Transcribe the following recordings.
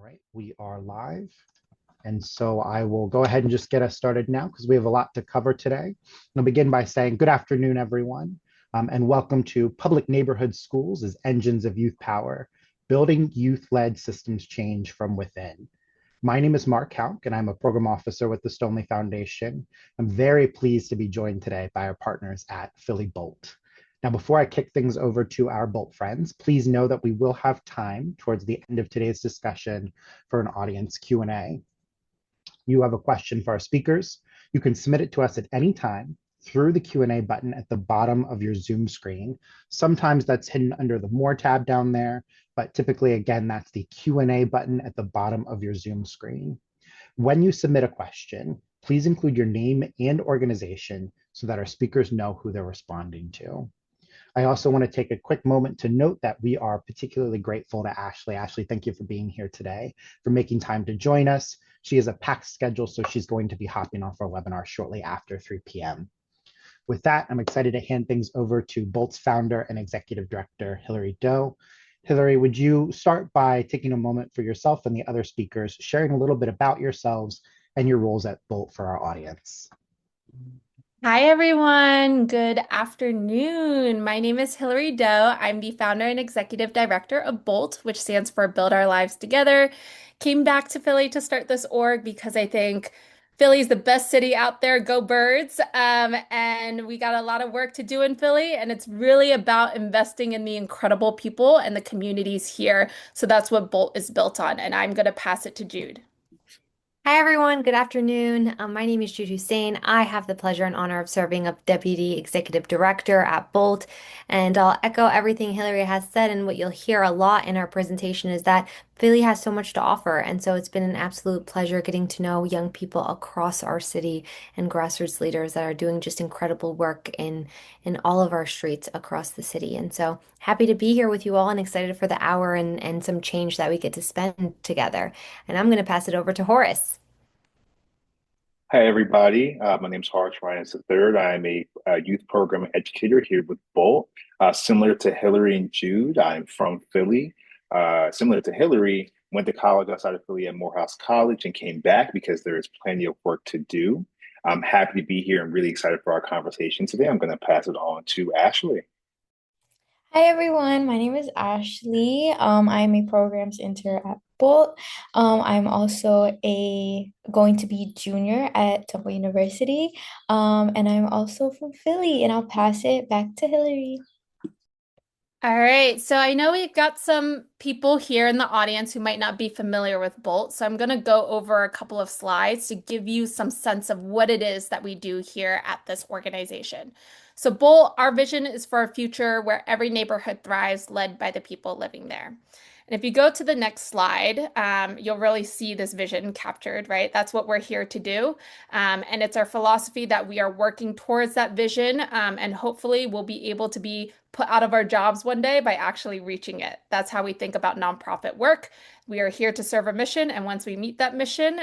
right, we are live. And so I will go ahead and just get us started now because we have a lot to cover today. I'll begin by saying good afternoon, everyone, and welcome to Public Neighborhood Schools as Engines of Youth Power, Building Youth-Led Systems Change from Within. My name is Mark Hauk, and I'm a program officer with the Stoneleigh Foundation. I'm very pleased to be joined today by our partners at Philly Bolt. Now, before I kick things over to our Bolt friends, please know that we will have time towards the end of today's discussion for an audience Q&A. You have a question for our speakers, you can submit it to us at any time through the Q&A button at the bottom of your Zoom screen. Sometimes that's hidden under the More tab down there, but typically, again, that's the Q&A button at the bottom of your Zoom screen. When you submit a question, please include your name and organization so that our speakers know who they're responding to. I also want to take a quick moment to note that we are particularly grateful to Ashley. Ashley, thank you for being here today, for making time to join us. She has a packed schedule, so she's going to be hopping off our webinar shortly after 3 p.m. With that, I'm excited to hand things over to Bolt's founder and executive director, Hilary Doe. Hilary, would you start by taking a moment for yourself and the other speakers, sharing a little bit about yourselves and your roles at Bolt for our audience? Hi, everyone. Good afternoon. My name is Hilary Doe. I'm the founder and executive director of BOLT, which stands for Build Our Lives Together. Came back to Philly to start this org because I think Philly is the best city out there. Go Birds. And we got a lot of work to do in Philly, and it's really about investing in the incredible people and the communities here. So that's what BOLT is built on. And I'm going to pass it to Jude. Hi, everyone. Good afternoon. My name is Jude Hussein. I have the pleasure and honor of serving as Deputy Executive Director at Bolt. And I'll echo everything Hillary has said. And what you'll hear a lot in our presentation is that Philly has so much to offer. And so it's been an absolute pleasure getting to know young people across our city and grassroots leaders that are doing just incredible work in all of our streets across the city. And so happy to be here with you all and excited for the hour and some change that we get to spend together. And I'm going to pass it over to Horace. Hi, everybody. My name is Horace Ryan III. I'm a youth program educator here with Bolt. Similar to Hillary and Jude, I'm from Philly. Similar to Hillary, went to college outside of Philly at Morehouse College and came back because there is plenty of work to do. I'm happy to be here and really excited for our conversation today. I'm going to pass it on to Ashley. Hi everyone, my name is Ashley. I'm a programs intern at Bolt. I'm also a going to be junior at Temple University. And I'm also from Philly, and I'll pass it back to Hillary. All right, so I know we've got some people here in the audience who might not be familiar with Bolt, so I'm going to go over a couple of slides to give you some sense of what it is that we do here at this organization. So Bolt, our vision is for a future where every neighborhood thrives, led by the people living there. And if you go to the next slide, you'll really see this vision captured, right? That's what we're here to do. And it's our philosophy that we are working towards that vision, and hopefully we'll be able to be put out of our jobs one day by actually reaching it. That's how we think about nonprofit work. We are here to serve a mission, and once we meet that mission,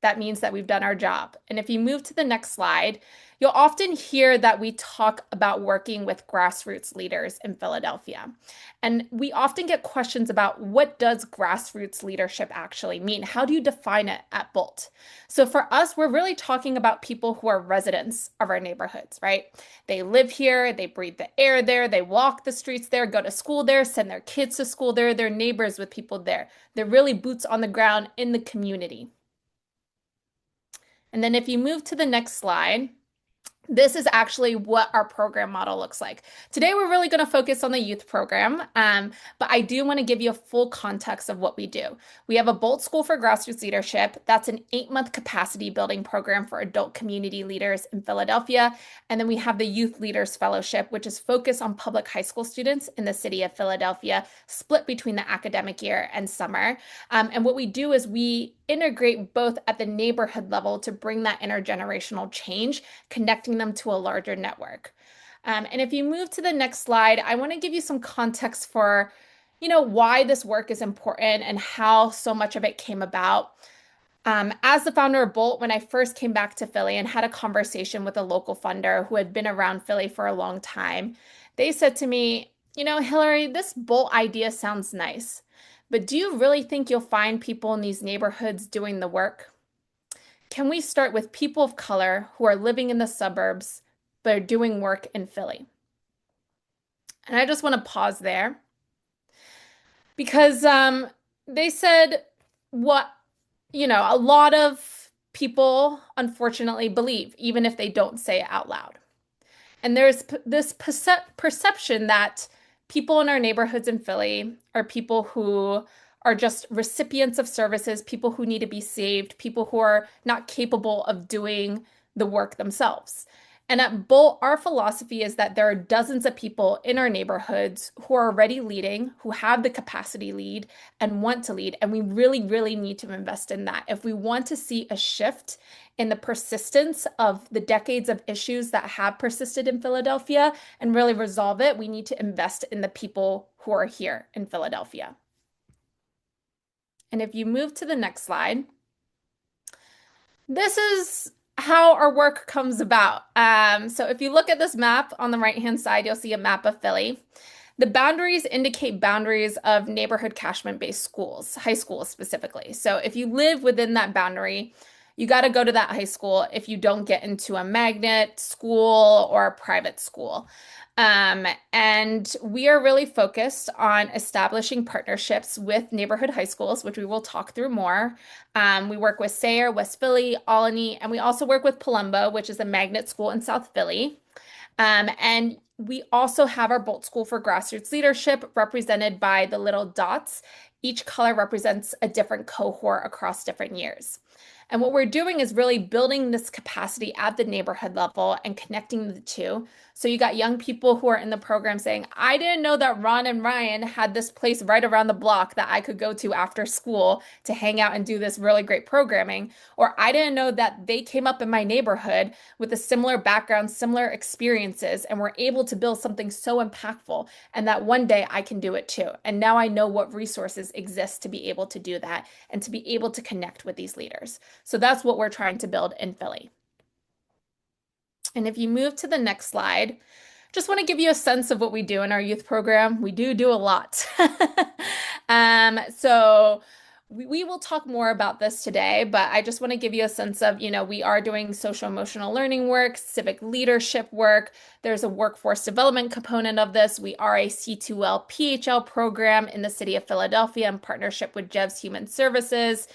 that means that we've done our job. And if you move to the next slide, you'll often hear that we talk about working with grassroots leaders in Philadelphia. And we often get questions about what does grassroots leadership actually mean? How do you define it at Bolt? So for us, we're really talking about people who are residents of our neighborhoods, right? They live here, they breathe the air there, they walk the streets there, go to school there, send their kids to school there, they're neighbors with people there. They're really boots on the ground in the community. And then if you move to the next slide, this is actually what our program model looks like. Today, we're really going to focus on the youth program, but I do want to give you a full context of what we do. We have a Bolt School for Grassroots Leadership. That's an 8-month capacity building program for adult community leaders in Philadelphia. And then we have the Youth Leaders Fellowship, which is focused on public high school students in the city of Philadelphia, split between the academic year and summer. And what we do is we integrate both at the neighborhood level to bring that intergenerational change, connecting them to a larger network. And if you move to the next slide, I want to give you some context for, why this work is important and how so much of it came about. As the founder of Bolt, when I first came back to Philly and had a conversation with a local funder who had been around Philly for a long time, they said to me, Hillary, this Bolt idea sounds nice, But do you really think you'll find people in these neighborhoods doing the work? Can we start with people of color who are living in the suburbs but are doing work in Philly? And I just want to pause there because they said what, a lot of people unfortunately believe, even if they don't say it out loud. And there's this perception that people in our neighborhoods in Philly are people who are just recipients of services, people who need to be saved, people who are not capable of doing the work themselves. And at Bolt, our philosophy is that there are dozens of people in our neighborhoods who are already leading, who have the capacity lead and want to lead. And we really, really need to invest in that. If we want to see a shift in the persistence of the decades of issues that have persisted in Philadelphia and really resolve it, we need to invest in the people who are here in Philadelphia. And if you move to the next slide, this is how our work comes about. So if you look at this map on the right-hand side, you'll see a map of Philly. The boundaries indicate boundaries of neighborhood catchment-based schools, high schools specifically. So if you live within that boundary, you got to go to that high school if you don't get into a magnet school or a private school. And we are really focused on establishing partnerships with neighborhood high schools, which we will talk through more. We work with Sayre, West Philly, Alumni, and we also work with Palumbo, which is a magnet school in South Philly. And we also have our Bolt School for Grassroots Leadership represented by the little dots. Each color represents a different cohort across different years. And what we're doing is really building this capacity at the neighborhood level and connecting the two. So you got young people who are in the program saying, I didn't know that Ron and Ryan had this place right around the block that I could go to after school to hang out and do this really great programming. Or I didn't know that they came up in my neighborhood with a similar background, similar experiences, and were able to build something so impactful. And that one day I can do it too. And now I know what resources exist to be able to do that and to be able to connect with these leaders. So that's what we're trying to build in Philly. And if you move to the next slide, just want to give you a sense of what we do in our youth program. We do a lot. So we will talk more about this today, but I just want to give you a sense of, we are doing social emotional learning work, civic leadership work. There's a workforce development component of this. We are a C2L PHL program in the city of Philadelphia in partnership with Jev's Human Services.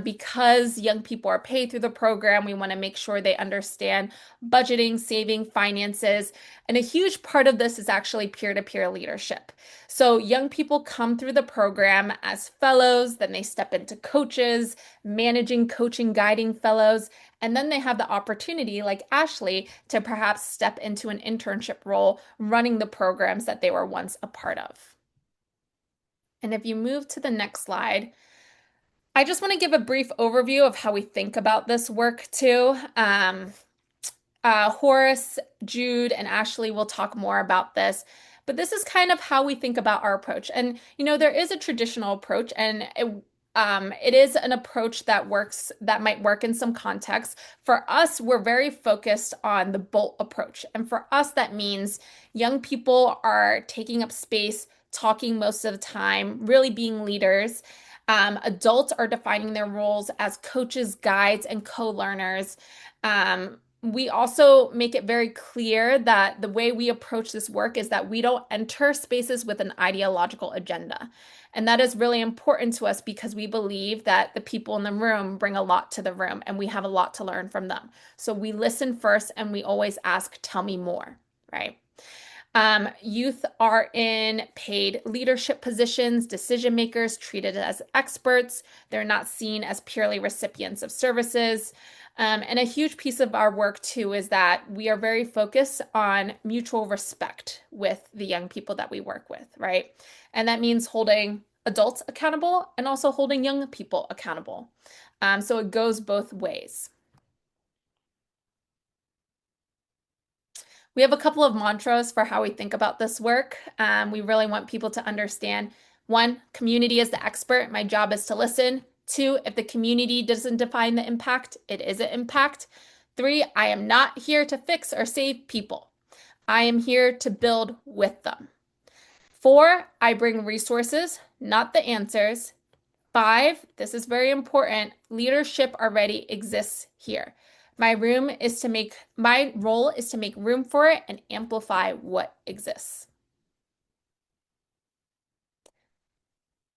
Because young people are paid through the program, we want to make sure they understand budgeting, saving, finances. And a huge part of this is actually peer-to-peer leadership. So young people come through the program as fellows, then they step into coaches, managing, coaching, guiding fellows, and then they have the opportunity, like Ashley, to perhaps step into an internship role running the programs that they were once a part of. And if you move to the next slide, I just want to give a brief overview of how we think about this work too. Horace, Jude, and Ashley will talk more about this, but this is kind of how we think about our approach. And, there is a traditional approach, and it is an approach that works, that might work in some contexts. For us, we're very focused on the Bolt approach. And for us, that means young people are taking up space, talking most of the time, really being leaders. Adults are defining their roles as coaches, guides, and co-learners. We also make it very clear that the way we approach this work is that we don't enter spaces with an ideological agenda. And that is really important to us because we believe that the people in the room bring a lot to the room and we have a lot to learn from them. So we listen first and we always ask, tell me more, right? Youth are in paid leadership positions, decision makers treated as experts. They're not seen as purely recipients of services. And a huge piece of our work too is that we are very focused on mutual respect with the young people that we work with, right? And that means holding adults accountable and also holding young people accountable. So it goes both ways. We have a couple of mantras for how we think about this work. We really want people to understand, 1, community is the expert. My job is to listen. 2, if the community doesn't define the impact, it is an impact. 3, I am not here to fix or save people. I am here to build with them. 4, I bring resources, not the answers. 5, this is very important, leadership already exists here. My role is to make room for it and amplify what exists.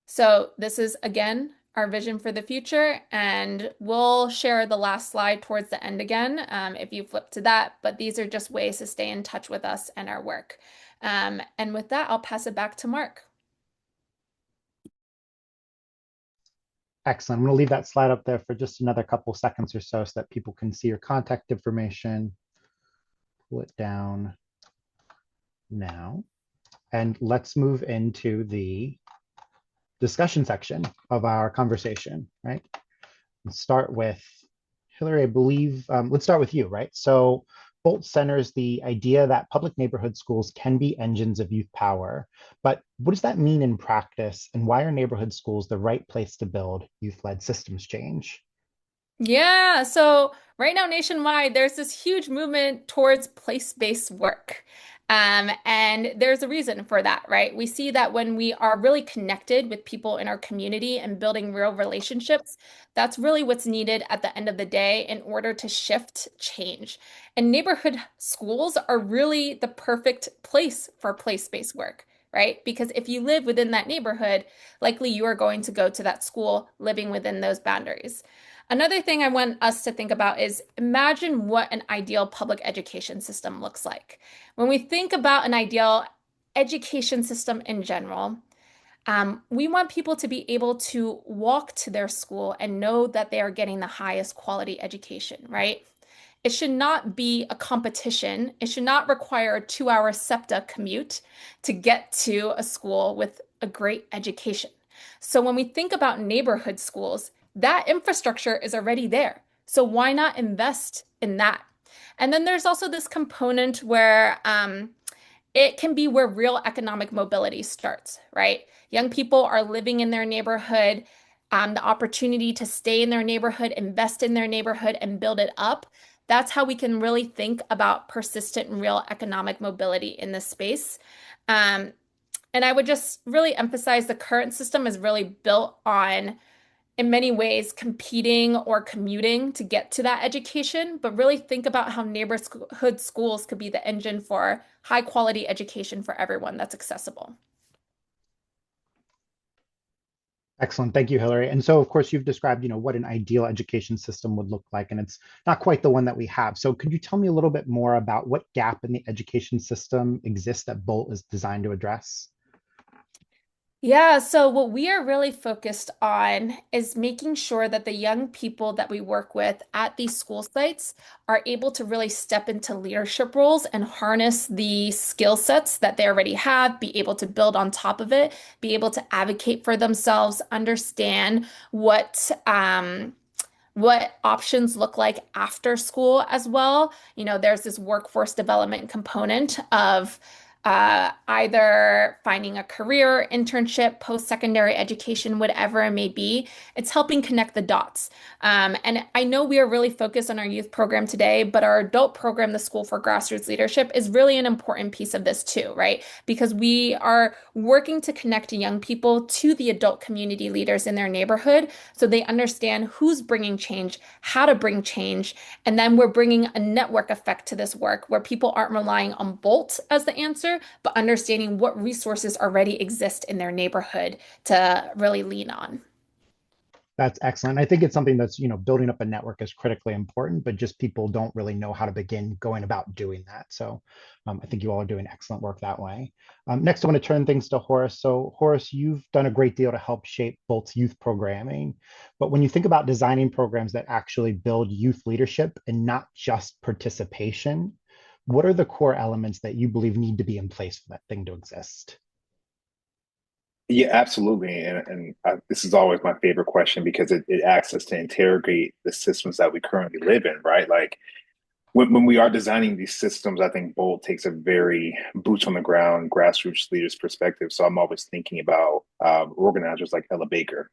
So this is, again, our vision for the future, and we'll share the last slide towards the end again, if you flip to that, but these are just ways to stay in touch with us and our work. And with that, I'll pass it back to Mark. Excellent. I'm going to leave that slide up there for just another couple seconds or so that people can see your contact information. Pull it down now. And let's move into the discussion section of our conversation, right? Let's start with Hillary, I believe, let's start with you, right? So Bolt centers the idea that public neighborhood schools can be engines of youth power, but what does that mean in practice, and why are neighborhood schools the right place to build youth-led systems change? Yeah, so right now nationwide, there's this huge movement towards place-based work. And there's a reason for that, right? We see that when we are really connected with people in our community and building real relationships, that's really what's needed at the end of the day in order to shift change. And neighborhood schools are really the perfect place for place-based work, right? Because if you live within that neighborhood, likely you are going to go to that school living within those boundaries. Another thing I want us to think about is imagine what an ideal public education system looks like. When we think about an ideal education system in general, we want people to be able to walk to their school and know that they are getting the highest quality education, right? It should not be a competition. It should not require a 2-hour SEPTA commute to get to a school with a great education. So when we think about neighborhood schools, that infrastructure is already there. So why not invest in that? And then there's also this component where it can be where real economic mobility starts, right? Young people are living in their neighborhood, the opportunity to stay in their neighborhood, invest in their neighborhood, and build it up. That's how we can really think about persistent and real economic mobility in this space. Um, and I would just really emphasize the current system is really built on, in many ways, competing or commuting to get to that education, but really think about how neighborhood schools could be the engine for high quality education for everyone that's accessible. Excellent. Thank you, Hillary. And so, of course, you've described, what an ideal education system would look like, and it's not quite the one that we have. So could you tell me a little bit more about what gap in the education system exists that Bolt is designed to address? Yeah, so what we are really focused on is making sure that the young people that we work with at these school sites are able to really step into leadership roles and harness the skill sets that they already have, be able to build on top of it, be able to advocate for themselves, understand what options look like after school as well. There's this workforce development component of either finding a career, internship, post-secondary education, whatever it may be. It's helping connect the dots. And I know we are really focused on our youth program today, but our adult program, the School for Grassroots Leadership, is really an important piece of this too, right? Because we are working to connect young people to the adult community leaders in their neighborhood so they understand who's bringing change, how to bring change, and then we're bringing a network effect to this work where people aren't relying on Bolt as the answer, but understanding what resources already exist in their neighborhood to really lean on. That's excellent. I think it's something that's, building up a network is critically important, but just people don't really know how to begin going about doing that. So I think you all are doing excellent work that way. Next, I want to turn things to Horace. So Horace, you've done a great deal to help shape Bolt's youth programming. But when you think about designing programs that actually build youth leadership and not just participation, what are the core elements that you believe need to be in place for that thing to exist? Yeah, absolutely. And this is always my favorite question because it asks us to interrogate the systems that we currently live in, right? Like when we are designing these systems, I think Bolt takes a very boots on the ground, grassroots leaders perspective. So I'm always thinking about organizers like Ella Baker,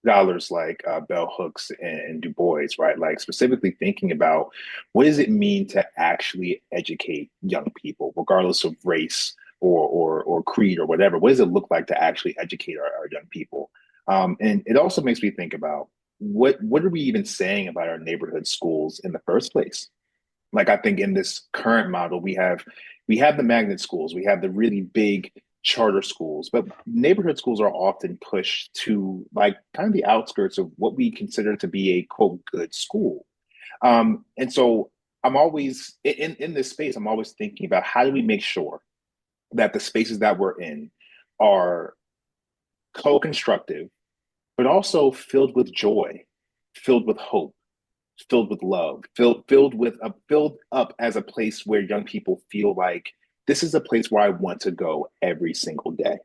scholars like Bell Hooks and Du Bois, right? Like specifically thinking about what does it mean to actually educate young people, regardless of race or creed or whatever. What does it look like to actually educate our young people? And it also makes me think about what are we even saying about our neighborhood schools in the first place? Like I think in this current model, we have the magnet schools, we have the really big charter schools, but neighborhood schools are often pushed to like kind of the outskirts of what we consider to be a quote good school. And so I'm always in this space, I'm always thinking about how do we make sure that the spaces that we're in are co-constructive, but also filled with joy, filled with hope, filled with love, filled up as a place where young people feel like this is a place where I want to go every single day.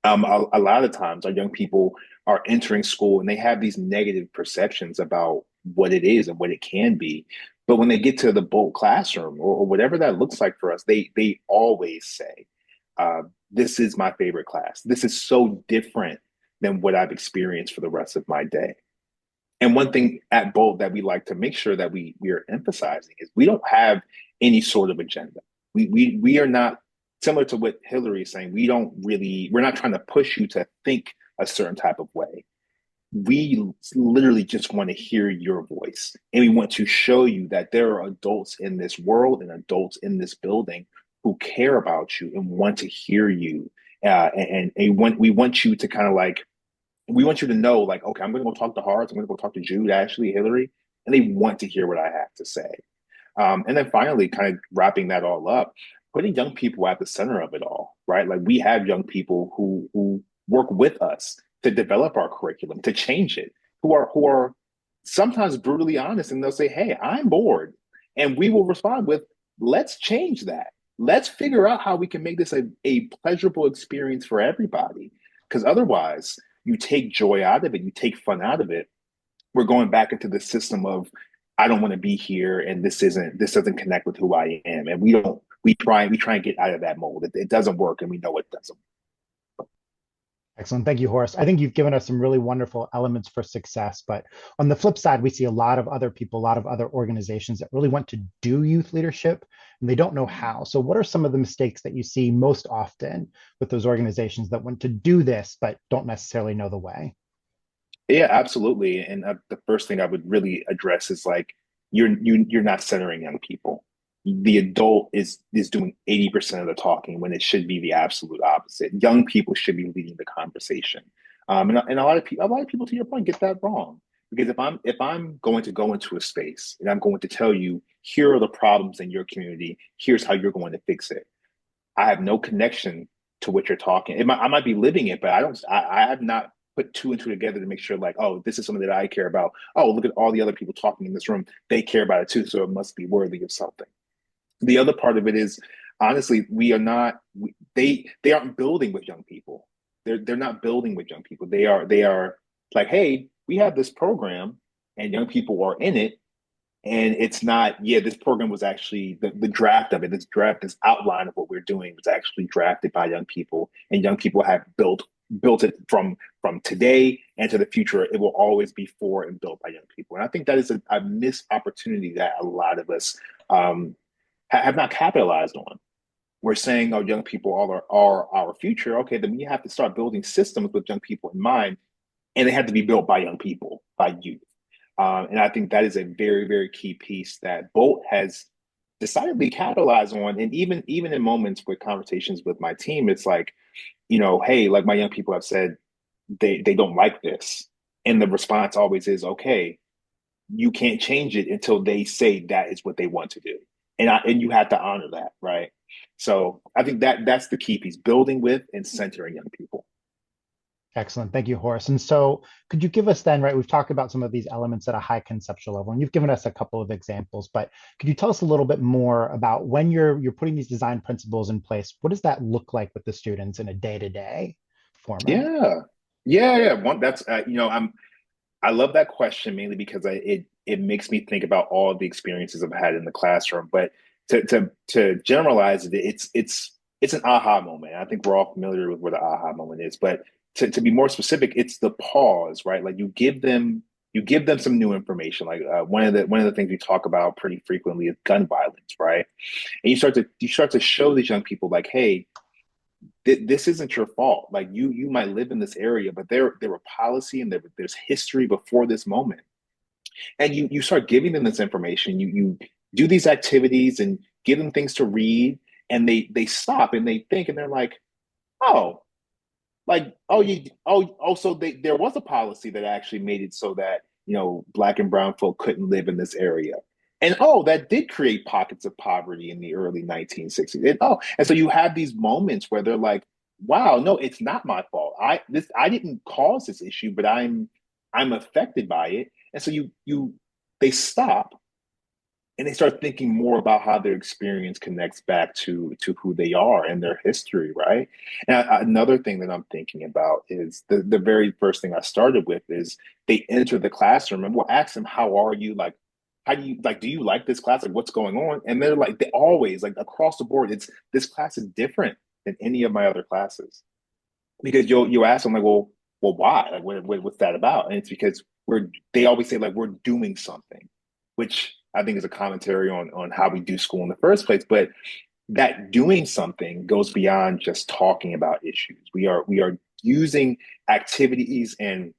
A lot of times our young people are entering school and they have these negative perceptions about what it is and what it can be. But when they get to the Bolt classroom or whatever that looks like for us, they always say, this is my favorite class. This is so different than what I've experienced for the rest of my day. And one thing at Bolt that we like to make sure that we are emphasizing is we don't have any sort of agenda. We are not similar to what Hillary is saying. We're not trying to push you to think a certain type of way. We literally just want to hear your voice. And we want to show you that there are adults in this world and adults in this building who care about you and want to hear you. We want you to kind of like, we want you to know, like, okay, I'm going to go talk to Hearts. I'm going to go talk to Jude, Ashley, Hillary, and they want to hear what I have to say. And then finally, kind of wrapping that all up, putting young people at the center of it all, right? Like we have young people who work with us to develop our curriculum, to change it, who are sometimes brutally honest, and they'll say, "Hey, I'm bored," and we will respond with, "Let's change that. Let's figure out how we can make this a pleasurable experience for everybody." Because otherwise, you take joy out of it, you take fun out of it. We're going back into the system of I don't want to be here, and this doesn't connect with who I am, and we try and get out of that mold. It doesn't work, and we know it doesn't. Excellent. Thank you, Horace. I think you've given us some really wonderful elements for success. But on the flip side, we see a lot of other people, a lot of other organizations that really want to do youth leadership and they don't know how. So what are some of the mistakes that you see most often with those organizations that want to do this, but don't necessarily know the way? Yeah, absolutely. And the first thing I would really address is like you're not centering young people. The adult is doing 80% of the talking when it should be the absolute opposite. Young people should be leading the conversation. And a lot of people, to your point, get that wrong. Because if I'm going to go into a space and I'm going to tell you, here are the problems in your community, here's how you're going to fix it. I have no connection to what you're talking. I might be living it, but I have not put two and two together to make sure like, oh, this is something that I care about. Oh, look at all the other people talking in this room. They care about it too. So it must be worthy of something. The other part of it is honestly, we are not, they aren't building with young people. They're not building with young people. They are like, hey, we have this program and young people are in it. And it's not, yeah, this program was actually the draft of it, this outline of what we're doing was actually drafted by young people, and young people have built it from today and to the future. It will always be for and built by young people. And I think that is a missed opportunity that a lot of us have not capitalized on. We're saying, oh, young people are our future. Okay, then we have to start building systems with young people in mind, and they have to be built by young people, by youth. And I think that is a very, very key piece that Bolt has decidedly capitalized on. And even in moments with conversations with my team, it's like, hey, like my young people have said, they don't like this. And the response always is, okay, you can't change it until they say that is what they want to do. And you have to honor that, right? So I think that's the key piece, building with and centering young people. Excellent. Thank you, Horace. And so could you give us then, right, we've talked about some of these elements at a high conceptual level, and you've given us a couple of examples, but could you tell us a little bit more about when you're putting these design principles in place, what does that look like with the students in a day-to-day format? Yeah. That's, I love that question mainly because it makes me think about all the experiences I've had in the classroom, but to generalize it, it's an aha moment. I think we're all familiar with what an aha moment is, but to be more specific, it's the pause, right? Like you give them some new information. Like one of the things we talk about pretty frequently is gun violence, right? And you start to show these young people like, hey, this isn't your fault. Like you might live in this area, but there were policy and there's history before this moment. And you start giving them this information. You do these activities and give them things to read, and they stop and they think and they're like, oh, so there was a policy that actually made it so that Black and brown folk couldn't live in this area. And that did create pockets of poverty in the early 1960s. And so you have these moments where they're like, wow, no, it's not my fault. I didn't cause this issue, but I'm affected by it. And so they stop and they start thinking more about how their experience connects back to who they are and their history, right? And another thing that I'm thinking about is the very first thing I started with is they enter the classroom and we'll ask them, how are you? Like, how do you like, do you like this class? Like, what's going on? And they're like, they always, like, across the board, this class is different than any of my other classes. Because you'll ask them, like, well, why? Like, what's that about? And it's because they always say, like, we're doing something, which I think is a commentary on how we do school in the first place. But that doing something goes beyond just talking about issues. We are using activities and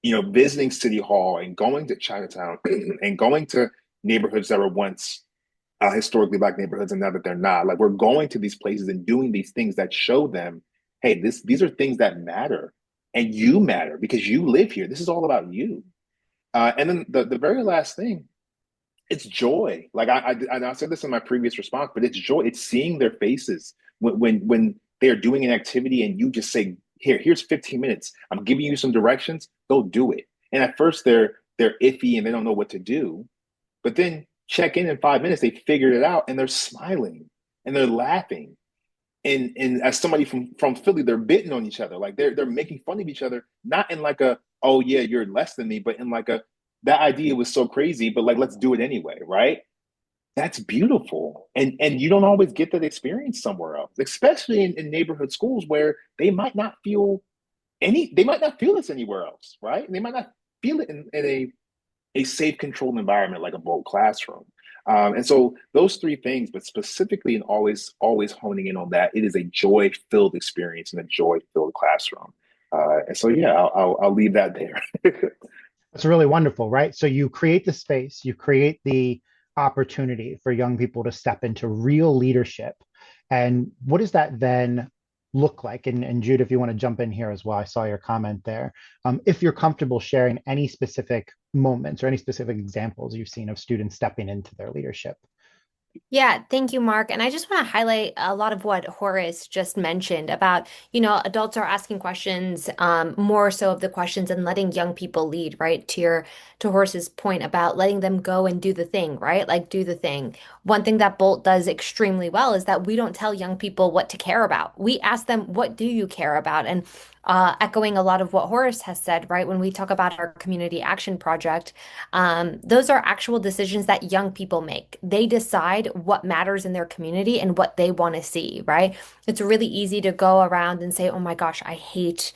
visiting City Hall and going to Chinatown and going to neighborhoods that were once historically Black neighborhoods and now that they're not. Like, we're going to these places and doing these things that show them, hey, these are things that matter, and you matter because you live here. This is all about you. And then the very last thing, it's joy. Like I said this in my previous response, but it's joy. It's seeing their faces when they are doing an activity and you just say, here's 15 minutes. I'm giving you some directions. Go do it. And at first they're iffy and they don't know what to do, but then check in 5 minutes. They figured it out and they're smiling and they're laughing. And as somebody from Philly, they're biting on each other. Like they're making fun of each other, not in like a, oh yeah, you're less than me, but in like a, that idea was so crazy, but like, let's do it anyway, right? That's beautiful. And you don't always get that experience somewhere else, especially in neighborhood schools where they might not feel this anywhere else, right? And they might not feel it in a safe, controlled environment like a Bolt classroom. And so those three things, but specifically and always honing in on that, it is a joy-filled experience in a joy-filled classroom. And so, yeah, I'll leave that there. That's really wonderful, right? So you create the space, you create the opportunity for young people to step into real leadership. And what does that then look like? And Jude, if you want to jump in here as well, I saw your comment there. If you're comfortable sharing any specific moments or any specific examples you've seen of students stepping into their leadership. Yeah, thank you, Mark. And I just want to highlight a lot of what Horace just mentioned about, adults are asking questions, more so of the questions and letting young people lead, right? To Horace's point about letting them go and do the thing, right? Like do the thing. One thing that Bolt does extremely well is that we don't tell young people what to care about. We ask them, what do you care about? And echoing a lot of what Horace has said, right? When we talk about our community action project, those are actual decisions that young people make. They decide what matters in their community and what they want to see, right? It's really easy to go around and say, "Oh my gosh, I hate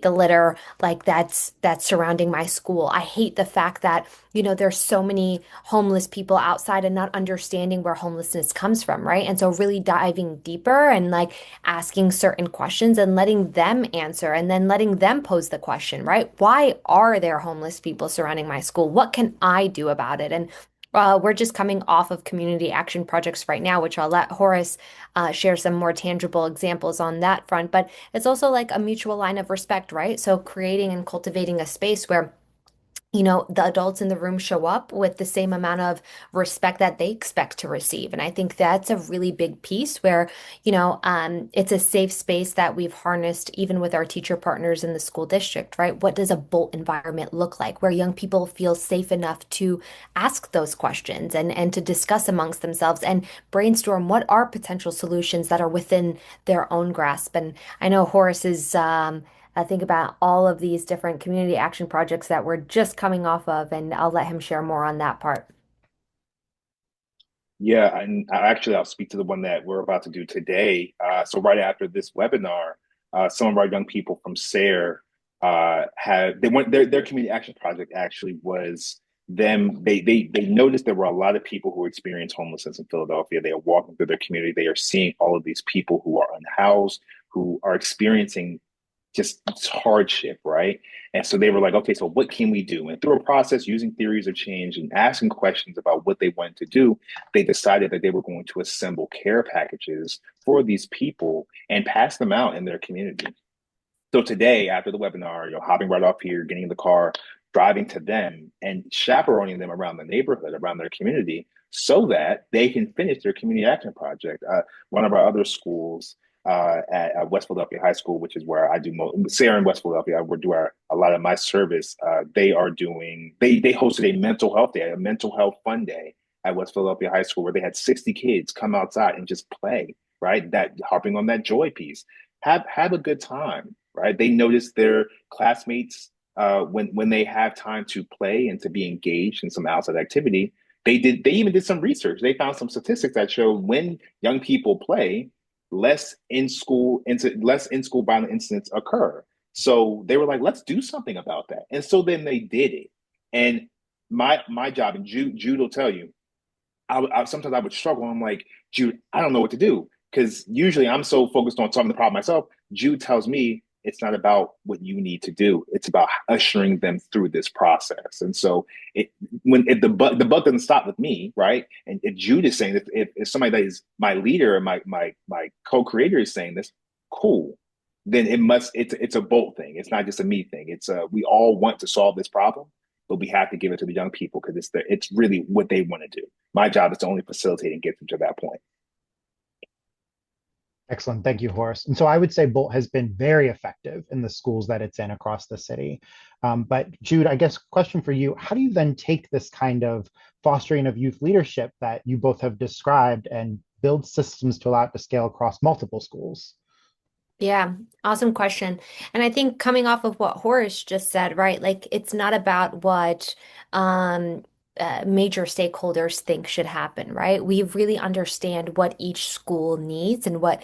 the litter like that's surrounding my school. I hate the fact that, there's so many homeless people outside and not understanding where homelessness comes from, right?" And so really diving deeper and like asking certain questions and letting them answer and then letting them pose the question, right? Why are there homeless people surrounding my school? What can I do about it? And we're just coming off of community action projects right now, which I'll let Horace share some more tangible examples on that front. But it's also like a mutual line of respect, right? So creating and cultivating a space where the adults in the room show up with the same amount of respect that they expect to receive. And I think that's a really big piece where, it's a safe space that we've harnessed even with our teacher partners in the school district, right? What does a Bolt environment look like where young people feel safe enough to ask those questions and to discuss amongst themselves and brainstorm what are potential solutions that are within their own grasp. And I know Horace is, I think about all of these different community action projects that we're just coming off of, and I'll let him share more on that part. Yeah, and I'll speak to the one that we're about to do today. So right after this webinar, some of our young people from SARE they went their community action project actually was them. They noticed there were a lot of people who experience homelessness in Philadelphia. They are walking through their community. They are seeing all of these people who are unhoused, who are experiencing just hardship, right? And so they were like, okay, so what can we do? And through a process using theories of change and asking questions about what they wanted to do, they decided that they were going to assemble care packages for these people and pass them out in their community. So today, after the webinar, hopping right off here, getting in the car, driving to them and chaperoning them around the neighborhood, around their community, so that they can finish their community action project. One of our other schools at West Philadelphia High School, which is where I do Sarah in West Philadelphia, where do a lot of my service. They hosted a mental health day, a mental health fun day at West Philadelphia High School, where they had 60 kids come outside and just play, right? That harping on that joy piece, have a good time, right? They notice their classmates when they have time to play and to be engaged in some outside activity. They even did some research. They found some statistics that show when young people play, less in school violent incidents occur. So they were like, let's do something about that. And so then they did it. And my job, and Jude will tell you, sometimes I would struggle. I'm like, Jude, I don't know what to do, because usually I'm so focused on solving the problem myself. Jude tells me it's not about what you need to do; it's about ushering them through this process. And so, if the buck doesn't stop with me, right? And if Jude is saying this, if somebody that is my leader or my co-creator is saying this, cool. Then it's a Bolt thing. It's not just a me thing. We all want to solve this problem, but we have to give it to the young people because it's really what they want to do. My job is to only facilitate and get them to that point. Excellent. Thank you, Horace. And so I would say Bolt has been very effective in the schools that it's in across the city. But Jude, I guess question for you, how do you then take this kind of fostering of youth leadership that you both have described and build systems to allow it to scale across multiple schools? Yeah, awesome question. And I think coming off of what Horace just said, right? Like it's not about what um, major stakeholders think should happen, right? We really understand what each school needs and what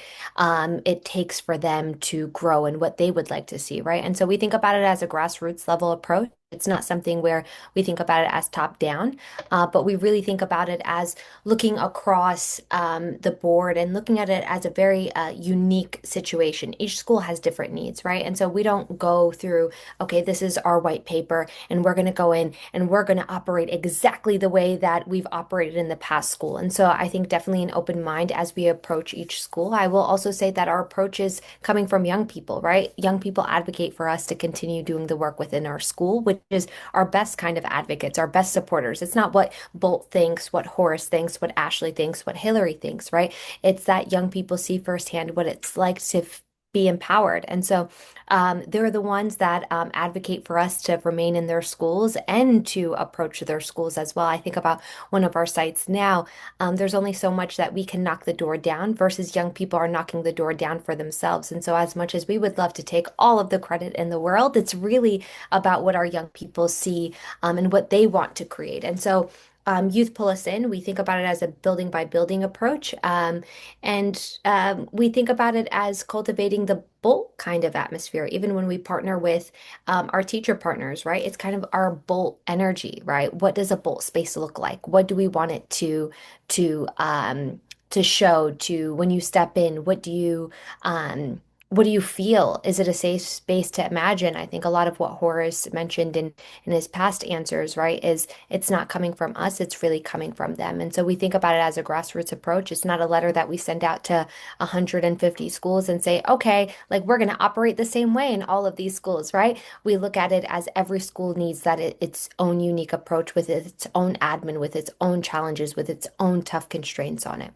it takes for them to grow and what they would like to see, right? And so we think about it as a grassroots level approach. It's not something where we think about it as top down, but we really think about it as looking across the board and looking at it as a very unique situation. Each school has different needs, right? And so we don't go through, okay, this is our white paper, and we're going to go in and we're going to operate exactly the way that we've operated in the past school. And so I think definitely an open mind as we approach each school. I will also say that our approach is coming from young people, right? Young people advocate for us to continue doing the work within our school, which is our best kind of advocates, our best supporters. It's not what Bolt thinks, what Horace thinks, what Ashley thinks, what Hillary thinks, right? It's that young people see firsthand what it's like to be empowered. And so they're the ones that advocate for us to remain in their schools and to approach their schools as well. I think about one of our sites now. There's only so much that we can knock the door down versus young people are knocking the door down for themselves. And so as much as we would love to take all of the credit in the world, it's really about what our young people see and what they want to create. And so youth pull us in. We think about it as a building by building approach. And we think about it as cultivating the Bolt kind of atmosphere, even when we partner with our teacher partners, right? It's kind of our Bolt energy, right? What does a Bolt space look like? What do we want it to show to when you step in? What do you feel? Is it a safe space to imagine? I think a lot of what Horace mentioned in his past answers, right, is it's not coming from us, it's really coming from them. And so we think about it as a grassroots approach. It's not a letter that we send out to 150 schools and say, okay, like we're going to operate the same way in all of these schools, right? We look at it as every school needs its own unique approach with its own admin, with its own challenges, with its own tough constraints on it.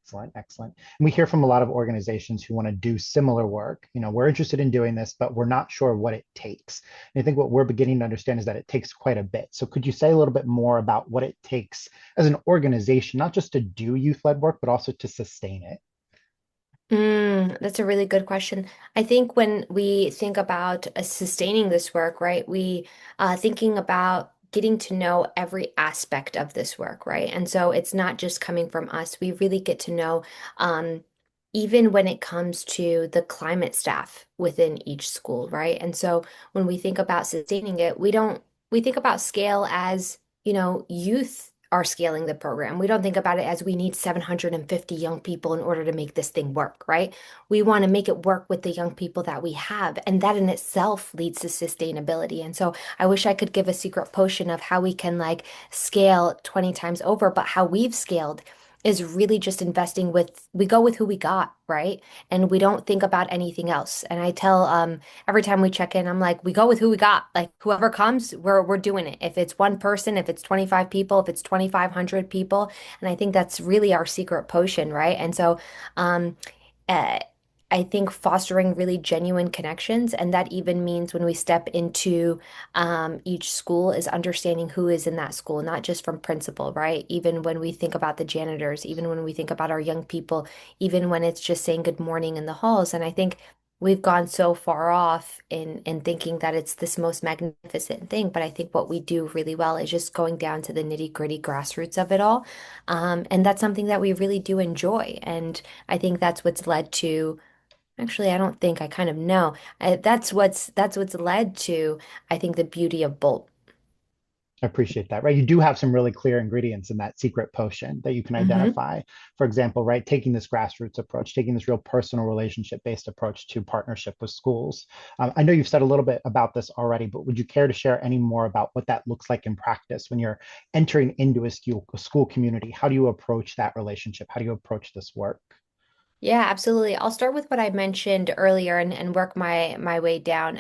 Excellent, excellent. And we hear from a lot of organizations who want to do similar work. We're interested in doing this, but we're not sure what it takes. And I think what we're beginning to understand is that it takes quite a bit. So could you say a little bit more about what it takes as an organization, not just to do youth-led work, but also to sustain it? That's a really good question. I think when we think about sustaining this work, right, we thinking about getting to know every aspect of this work, right? And so it's not just coming from us. We really get to know, even when it comes to the climate staff within each school, right? And so when we think about sustaining it, we think about scale as, youth are scaling the program. We don't think about it as we need 750 young people in order to make this thing work, right? We want to make it work with the young people that we have. And that in itself leads to sustainability. And so I wish I could give a secret potion of how we can like scale 20 times over, but how we've scaled is really just investing with, we go with who we got, right? And we don't think about anything else. And I tell every time we check in, I'm like, we go with who we got. Like whoever comes, we're doing it. If it's one person, if it's 25 people, if it's 2,500 people. And I think that's really our secret potion, right? And so um uh, I think fostering really genuine connections, and that even means when we step into each school, is understanding who is in that school, not just from principal, right? Even when we think about the janitors, even when we think about our young people, even when it's just saying good morning in the halls. And I think we've gone so far off in thinking that it's this most magnificent thing, but I think what we do really well is just going down to the nitty-gritty grassroots of it all. And that's something that we really do enjoy. And I think that's what's led to, actually, I don't think, I kind of know. That's what's led to, I think, the beauty of Bolt. I appreciate that, right? You do have some really clear ingredients in that secret potion that you can Hmm. identify. For example, right, taking this grassroots approach, taking this real personal relationship-based approach to partnership with schools. I know you've said a little bit about this already, but would you care to share any more about what that looks like in practice when you're entering into a school community? How do you approach that relationship? How do you approach this work? Yeah, absolutely. I'll start with what I mentioned earlier and work my way down.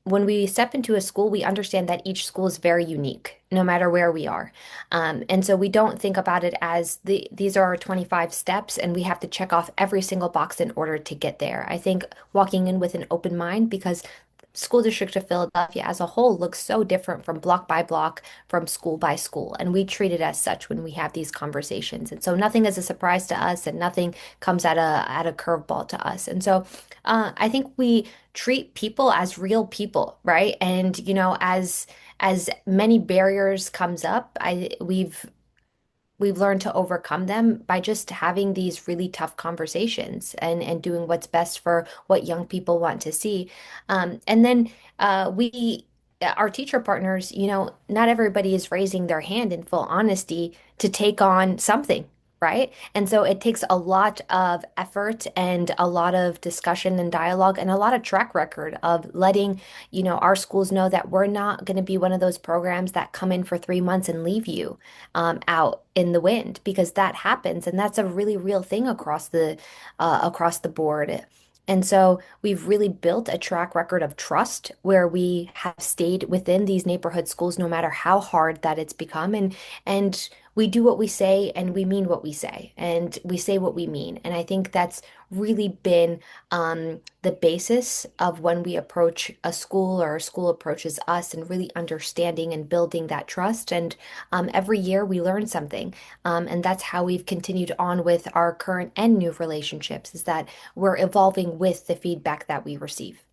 When we step into a school, we understand that each school is very unique, no matter where we are. And so we don't think about it as these are our 25 steps and we have to check off every single box in order to get there. I think walking in with an open mind, because school district of Philadelphia as a whole looks so different from block by block, from school by school. And we treat it as such when we have these conversations. And so nothing is a surprise to us and nothing comes at a curveball to us. And so I think we treat people as real people, right? And as many barriers comes up, we've learned to overcome them by just having these really tough conversations and doing what's best for what young people want to see. And then our teacher partners, not everybody is raising their hand in full honesty to take on something. Right. And so it takes a lot of effort and a lot of discussion and dialogue and a lot of track record of letting, our schools know that we're not going to be one of those programs that come in for 3 months and leave you out in the wind, because that happens, and that's a really real thing across the board. And so we've really built a track record of trust where we have stayed within these neighborhood schools no matter how hard that it's become. And we do what we say and we mean what we say and we say what we mean. And I think that's really been the basis of when we approach a school or a school approaches us, and really understanding and building that trust. And every year we learn something. And that's how we've continued on with our current and new relationships, is that we're evolving with the feedback that we receive.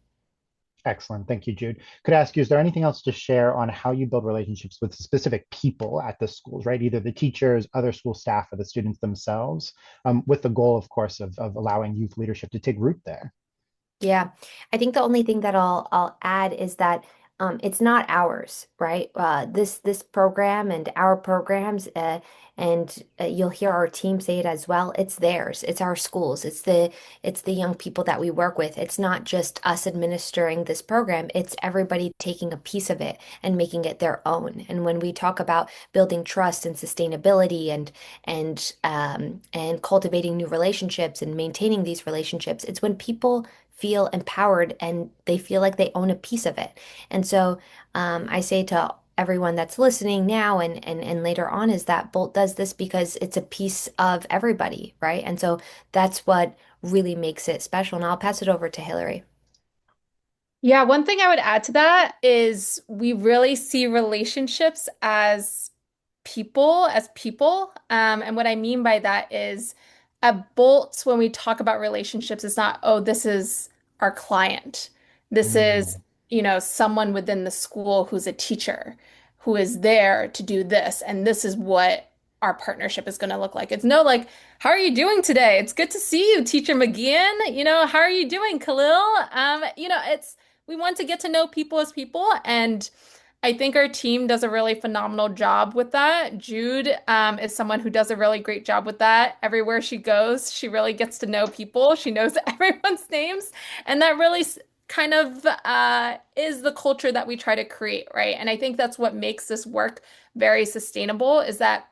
Excellent. Thank you, Jude. Could I ask you, is there anything else to share on how you build relationships with specific people at the schools, right? Either the teachers, other school staff, or the students themselves, with the goal, of course, of allowing youth leadership to take root there? Yeah, I think the only thing that I'll add is that it's not ours, right? This program and our programs, and you'll hear our team say it as well. It's theirs. It's our schools. It's the young people that we work with. It's not just us administering this program. It's everybody taking a piece of it and making it their own. And when we talk about building trust and sustainability and cultivating new relationships and maintaining these relationships, it's when people feel empowered and they feel like they own a piece of it. And so I say to everyone that's listening now and later on, is that Bolt does this because it's a piece of everybody, right? And so that's what really makes it special. And I'll pass it over to Hillary. Yeah, one thing I would add to that is we really see relationships as people. And what I mean by that is at Bolt, when we talk about relationships, it's not, oh, this is our client. This is, Mm. someone within the school who's a teacher who is there to do this. And this is what our partnership is going to look like. It's no like, how are you doing today? It's good to see you, Teacher McGeehan. How are you doing, Khalil? It's we want to get to know people as people, and I think our team does a really phenomenal job with that. Jude is someone who does a really great job with that. Everywhere she goes, she really gets to know people. She knows everyone's names, and that really kind of is the culture that we try to create, right? And I think that's what makes this work very sustainable, is that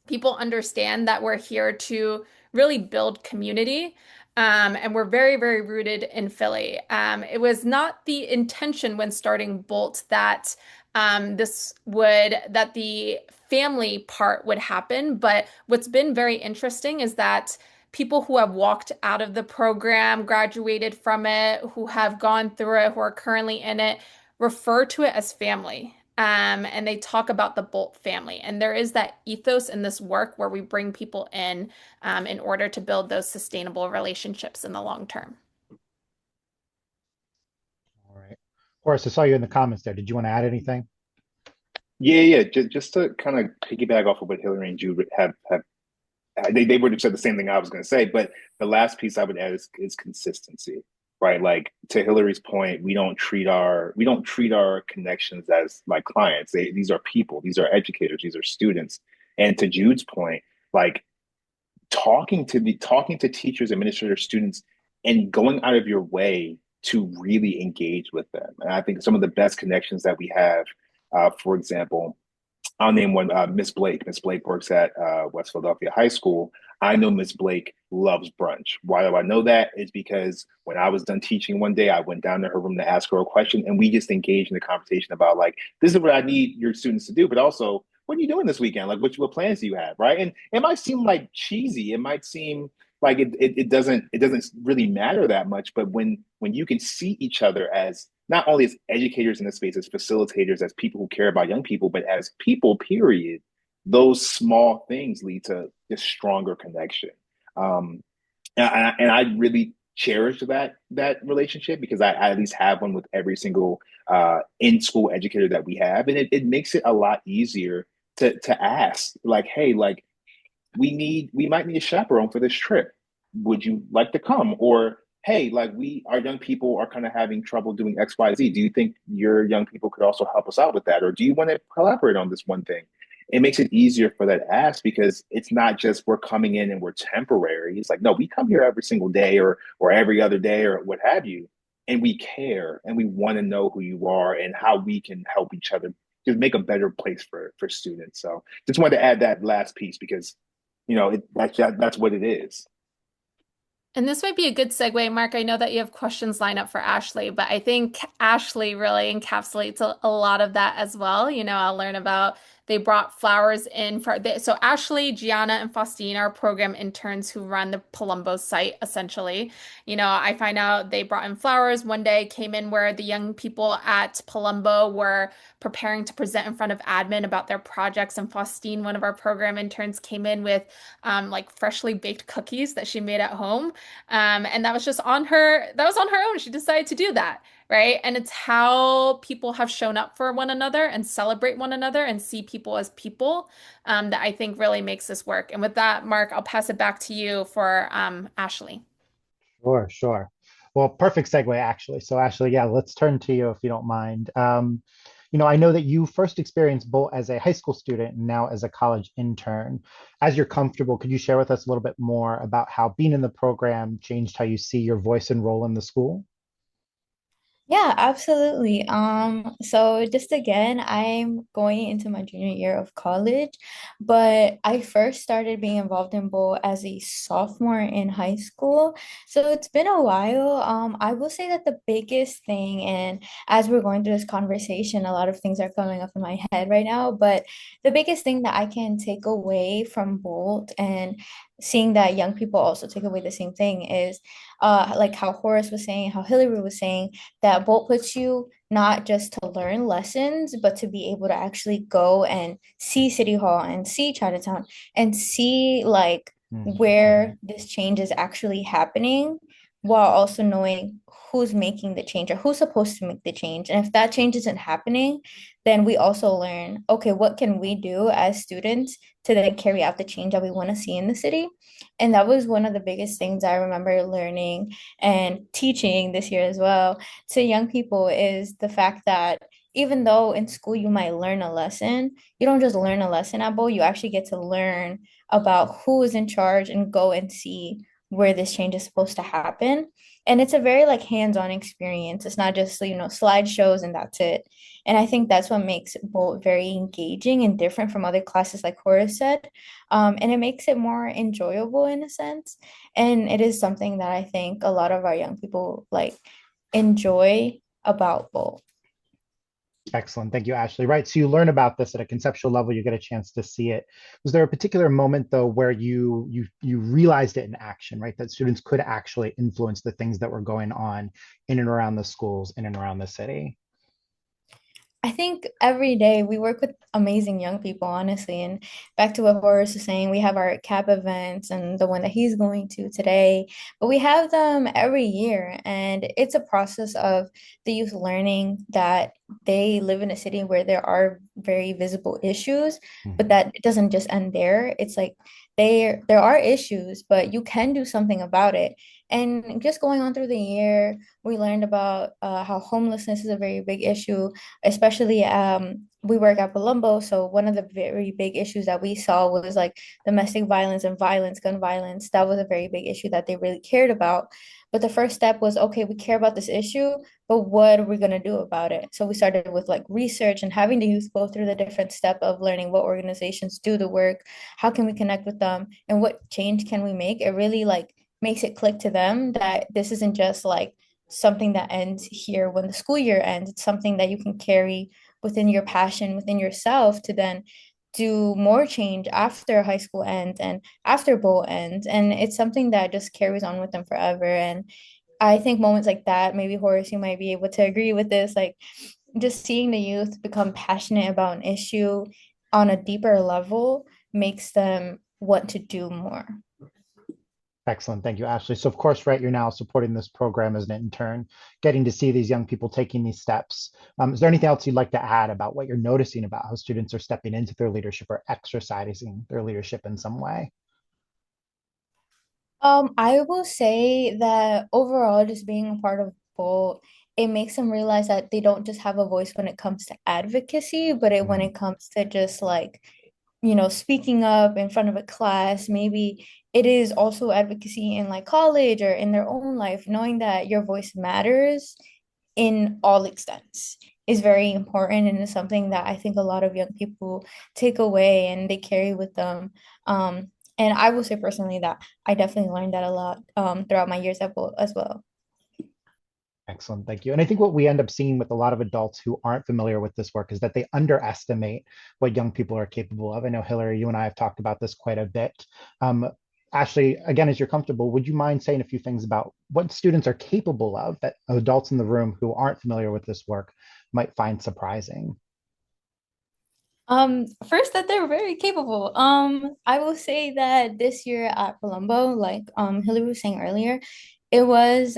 people understand that we're here to really build community. And we're very, very rooted in Philly. It was not the intention when starting Bolt that that the family part would happen. But what's been very interesting is that people who have walked out of the program, graduated from it, who have gone through it, who are currently in it, refer to it as family. And they talk about the Bolt family. And there is that ethos in this work where we bring people in order to build those sustainable relationships in the long term. All right. Horace, I saw you in the comments there. Did you want to add anything? Yeah. Just to kind of piggyback off of what Hillary and Jude have they would have said the same thing I was going to say, but the last piece I would add is consistency, right? Like to Hillary's point, we don't treat our connections as like clients. These are people, these are educators, these are students. And to Jude's point, like talking to teachers, administrators, students, and going out of your way to really engage with them. And I think some of the best connections that we have, for example, I'll name one, Miss Blake. Miss Blake works at West Philadelphia High School. I know Miss Blake loves brunch. Why do I know that? Is because when I was done teaching one day, I went down to her room to ask her a question, and we just engaged in a conversation about like, this is what I need your students to do, but also, what are you doing this weekend? Like, what plans do you have, right? And it might seem like cheesy. It might seem like it doesn't really matter that much. But when you can see each other as not only as educators in the space, as facilitators, as people who care about young people, but as people, period, those small things lead to this stronger connection. Um, and I really cherish that relationship because I at least have one with every single in school educator that we have, and it makes it a lot easier to ask like, hey, like we might need a chaperone for this trip. Would you like to come? Or hey, like our young people are kind of having trouble doing XYZ. Do you think your young people could also help us out with that? Or do you want to collaborate on this one thing? It makes it easier for that ask because it's not just we're coming in and we're temporary. It's like, no, we come here every single day or every other day or what have you. And we care and we want to know who you are and how we can help each other just make a better place for students. So just wanted to add that last piece because that's what it is. And this might be a good segue, Mark. I know that you have questions lined up for Ashley, but I think Ashley really encapsulates a lot of that as well. I'll learn about they brought flowers in so Ashley, Gianna, and Faustine are program interns who run the Palumbo site, essentially. I find out they brought in flowers one day, came in where the young people at Palumbo were preparing to present in front of admin about their projects, and Faustine, one of our program interns, came in with like freshly baked cookies that she made at home. And that was just that was on her own. She decided to do that, right? And it's how people have shown up for one another and celebrate one another and see people as people that I think really makes this work. And with that, Mark, I'll pass it back to you for Ashley. Sure, sure. Well, perfect segue, actually. So, Ashley, yeah, let's turn to you if you don't mind. I know that you first experienced Bolt as a high school student and now as a college intern. As you're comfortable, could you share with us a little bit more about how being in the program changed how you see your voice and role in the school? Yeah, absolutely. So just again, I'm going into my junior year of college, but I first started being involved in bowl as a sophomore in high school. So it's been a while. I will say that the biggest thing, and as we're going through this conversation, a lot of things are coming up in my head right now, but the biggest thing that I can take away from Bolt and seeing that young people also take away the same thing is like how Horace was saying, how Hillary was saying, that Bolt puts you not just to learn lessons, but to be able to actually go and see City Hall and see Chinatown and see like where this change is actually happening while also knowing who's making the change or who's supposed to make the change. And if that change isn't happening, then we also learn, okay, what can we do as students to then carry out the change that we want to see in the city? And that was one of the biggest things I remember learning and teaching this year as well to young people is the fact that even though in school you might learn a lesson, you don't just learn a lesson at Bolt, you actually get to learn about who is in charge and go and see where this change is supposed to happen. And it's a very like hands-on experience. It's not just, slideshows and that's it. And I think that's what makes Bolt very engaging and different from other classes, like Horace said. And it makes it more enjoyable in a sense. And it is something that I think a lot of our young people like enjoy about Bolt. Excellent. Thank you, Ashley. Right. So you learn about this at a conceptual level, you get a chance to see it. Was there a particular moment though where you realized it in action, right? That students could actually influence the things that were going on in and around the schools, in and around the city? I think every day we work with amazing young people, honestly. And back to what Horace was saying, we have our CAP events and the one that he's going to today, but we have them every year. And it's a process of the youth learning that they live in a city where there are very visible issues, but Mhm. that it doesn't just end there. It's like there are issues, but you can do something about it. And just going on through the year, we learned about how homelessness is a very big issue, especially we work at Palumbo, so one of the very big issues that we saw was like domestic violence and violence, gun violence. That was a very big issue that they really cared about. But the first step was, okay, we care about this issue, but what are we going to do about it? So we started with like research and having the youth go through the different step of learning what organizations do the work, how can we connect with them, and what change can we make. It really like makes it click to them that this isn't just like something that ends here when the school year ends. It's something that you can carry within your passion, within yourself to then do more change after high school ends and after bowl ends. And it's something that just carries on with them forever. And I think moments like that, maybe Horace, you might be able to agree with this, like just seeing the youth become passionate about an issue on a deeper level makes them want to do more. Excellent. Thank you, Ashley. So of course, right, you're now supporting this program as an intern, getting to see these young people taking these steps. Is there anything else you'd like to add about what you're noticing about how students are stepping into their leadership or exercising their leadership in some way? I will say that overall, just being a part of Bolt, it makes them realize that they don't just have a voice when it comes to advocacy, but when Mhm. it comes to just like, speaking up in front of a class, maybe it is also advocacy in like college or in their own life, knowing that your voice matters in all extents is very important and is something that I think a lot of young people take away and they carry with them. And I will say personally that I definitely learned that a lot throughout my years at Bolt as well. Excellent, thank you. And I think what we end up seeing with a lot of adults who aren't familiar with this work is that they underestimate what young people are capable of. I know, Hillary, you and I have talked about this quite a bit. Um, Ashley, again, as you're comfortable, would you mind saying a few things about what students are capable of that adults in the room who aren't familiar with this work might find surprising? First that they're very capable. I will say that this year at Palumbo, like Hillary was saying earlier, it was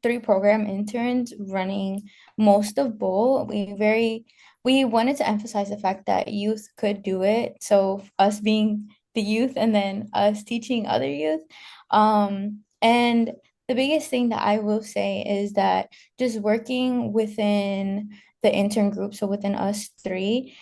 three program interns running most of Bowl. We wanted to emphasize the fact that youth could do it. So us being the youth and then us teaching other youth. And the biggest thing that I will say is that just working within the intern group, so within us three,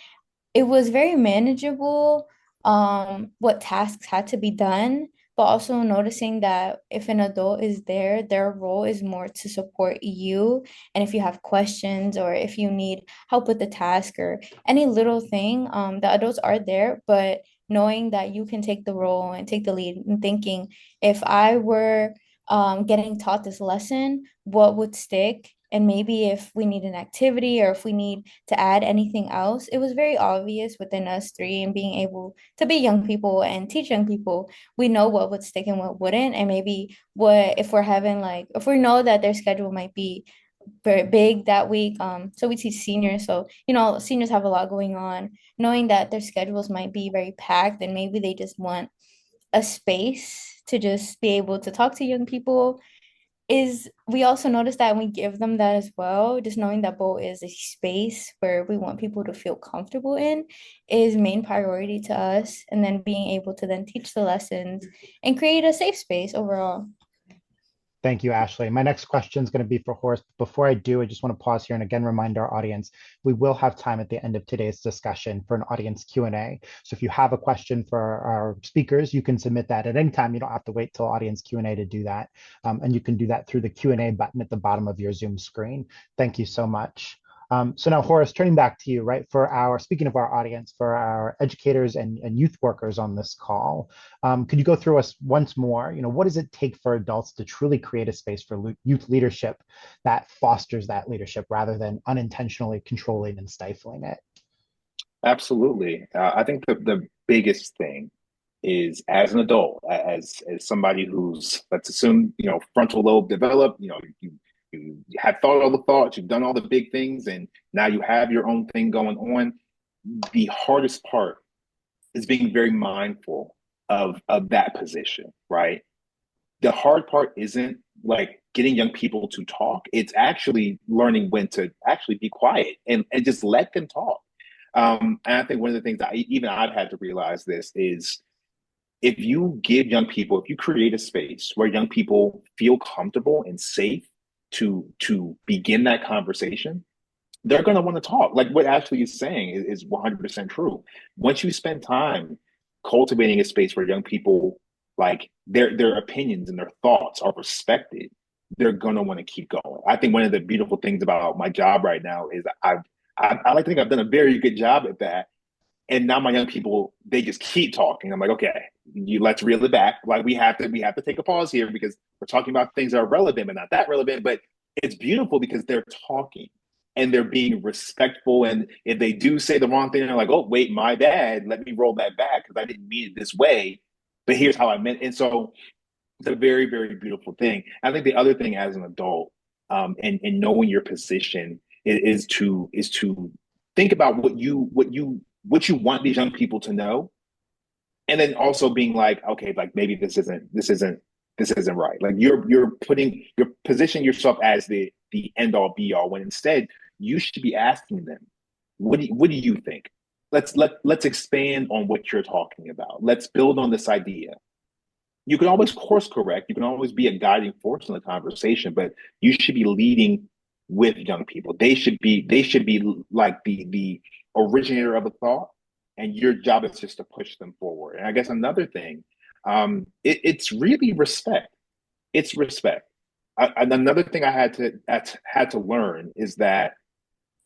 it was very manageable, what tasks had to be done, but also noticing that if an adult is there, their role is more to support you. And if you have questions or if you need help with the task or any little thing, the adults are there, but knowing that you can take the role and take the lead and thinking, if I were getting taught this lesson, what would stick? And maybe if we need an activity or if we need to add anything else, it was very obvious within us three and being able to be young people and teach young people, we know what would stick and what wouldn't. And maybe what if we're having like, if we know that their schedule might be very big that week. So we teach seniors. So, seniors have a lot going on, knowing that their schedules might be very packed and maybe they just want a space to just be able to talk to young people is we also notice that we give them that as well. Just knowing that bowl is a space where we want people to feel comfortable in is main priority to us. And then being able to then teach the lessons and create a safe space overall. Thank you, Ashley. My next question is going to be for Horace. Before I do, I just want to pause here and again remind our audience, we will have time at the end of today's discussion for an audience Q&A. So if you have a question for our speakers, you can submit that at any time. You don't have to wait till audience Q&A to do that. And you can do that through the Q&A button at the bottom of your Zoom screen. Thank you so much. So now, Horace, turning back to you, right, speaking of our audience, for our educators and youth workers on this call, could you go through us once more, what does it take for adults to truly create a space for youth leadership that fosters that leadership rather than unintentionally controlling and stifling it? Absolutely. I think the biggest thing is, as an adult, as somebody who's, let's assume, frontal lobe developed, you have thought all the thoughts, you've done all the big things, and now you have your own thing going on. The hardest part is being very mindful of that position, right? The hard part isn't like getting young people to talk. It's actually learning when to actually be quiet and just let them talk. And I think one of the things that I've had to realize this is, if you create a space where young people feel comfortable and safe to begin that conversation, they're going to want to talk. Like what Ashley is saying is 100% true. Once you spend time cultivating a space where young people, like, their opinions and their thoughts are respected, they're going to want to keep going. I think one of the beautiful things about my job right now is I like to think I've done a very good job at that. And now my young people, they just keep talking. I'm like, okay, let's reel it back. Like we have to take a pause here, because we're talking about things that are relevant but not that relevant. But it's beautiful because they're talking and they're being respectful. And if they do say the wrong thing, they're like, oh, wait, my bad. Let me roll that back because I didn't mean it this way. But here's how I meant. And so it's a very, very beautiful thing. I think the other thing as an adult, and knowing your position is to think about what you want these young people to know, and then also being like, okay, like maybe this isn't right. Like you're positioning yourself as the end all be all, when instead you should be asking them, what do you think? Let's expand on what you're talking about. Let's build on this idea. You can always course correct. You can always be a guiding force in the conversation, but you should be leading with young people. They should be like the originator of a thought, and your job is just to push them forward. And I guess another thing, it's really respect. It's respect. Another thing I had to learn is that,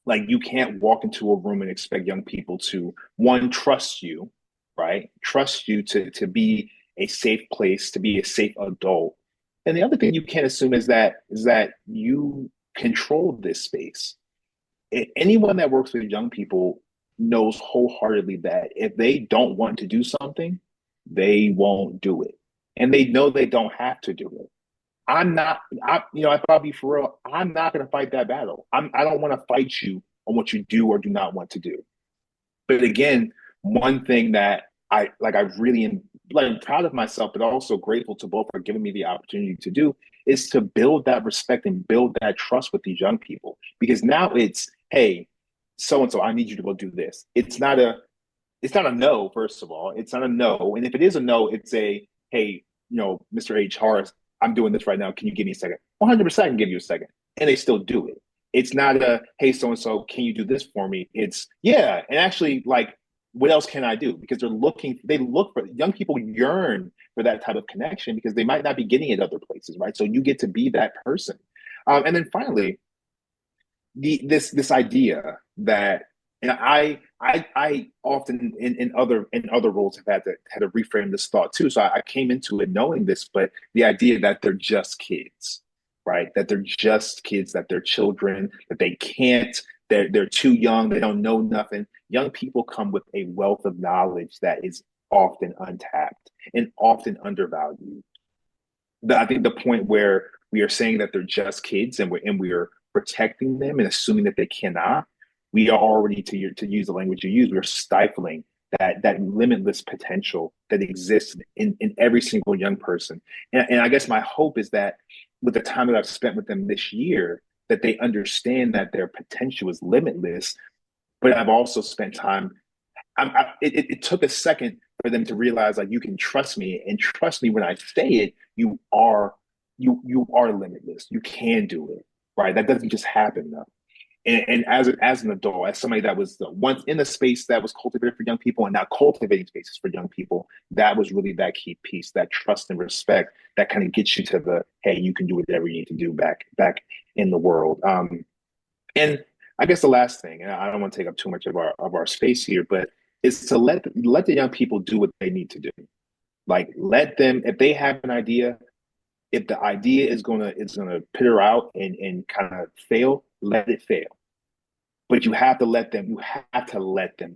like, you can't walk into a room and expect young people to, one, trust you, right? Trust you to be a safe place, to be a safe adult. And the other thing you can't assume is that you control this space. Anyone that works with young people knows wholeheartedly that if they don't want to do something, they won't do it. And they know they don't have to do it. If I'll be for real, I'm not going to fight that battle. I don't want to fight you on what you do or do not want to do. But again, one thing that I really am, like, proud of myself, but also grateful to both for giving me the opportunity to do, is to build that respect and build that trust with these young people. Because now it's, hey, so-and-so, I need you to go do this. It's not a no, first of all. It's not a no. And if it is a no, it's a, hey, Mr. H. Horace, I'm doing this right now. Can you give me a second? 100% I can give you a second. And they still do it. It's not a, hey, so-and-so, can you do this for me? It's, yeah. And actually, like, what else can I do? Because young people yearn for that type of connection because they might not be getting it other places, right? So you get to be that person. And then finally, this idea that, and I often in other roles have had to reframe this thought too. So I came into it knowing this, but the idea that they're just kids, right? That they're just kids, that they're children, that they're too young, they don't know nothing. Young people come with a wealth of knowledge that is often untapped and often undervalued. I think the point where we are saying that they're just kids and we're protecting them and assuming that they cannot, we are already, to use the language you use, we're stifling that limitless potential that exists in every single young person. And I guess my hope is that with the time that I've spent with them this year, that they understand that their potential is limitless. But I've also spent time, it took a second for them to realize, like, you can trust me, and trust me when I say it, you are you are limitless. You can do it, right? That doesn't just happen though. And as an adult, as somebody that was once in a space that was cultivated for young people and now cultivating spaces for young people, that was really that key piece, that trust and respect that kind of gets you to the, hey, you can do whatever you need to do back in the world. And I guess the last thing, and I don't want to take up too much of our space here, but is to let the young people do what they need to do. Like let them, if they have an idea, if the idea is gonna peter out and kind of fail, let it fail. But you have to let them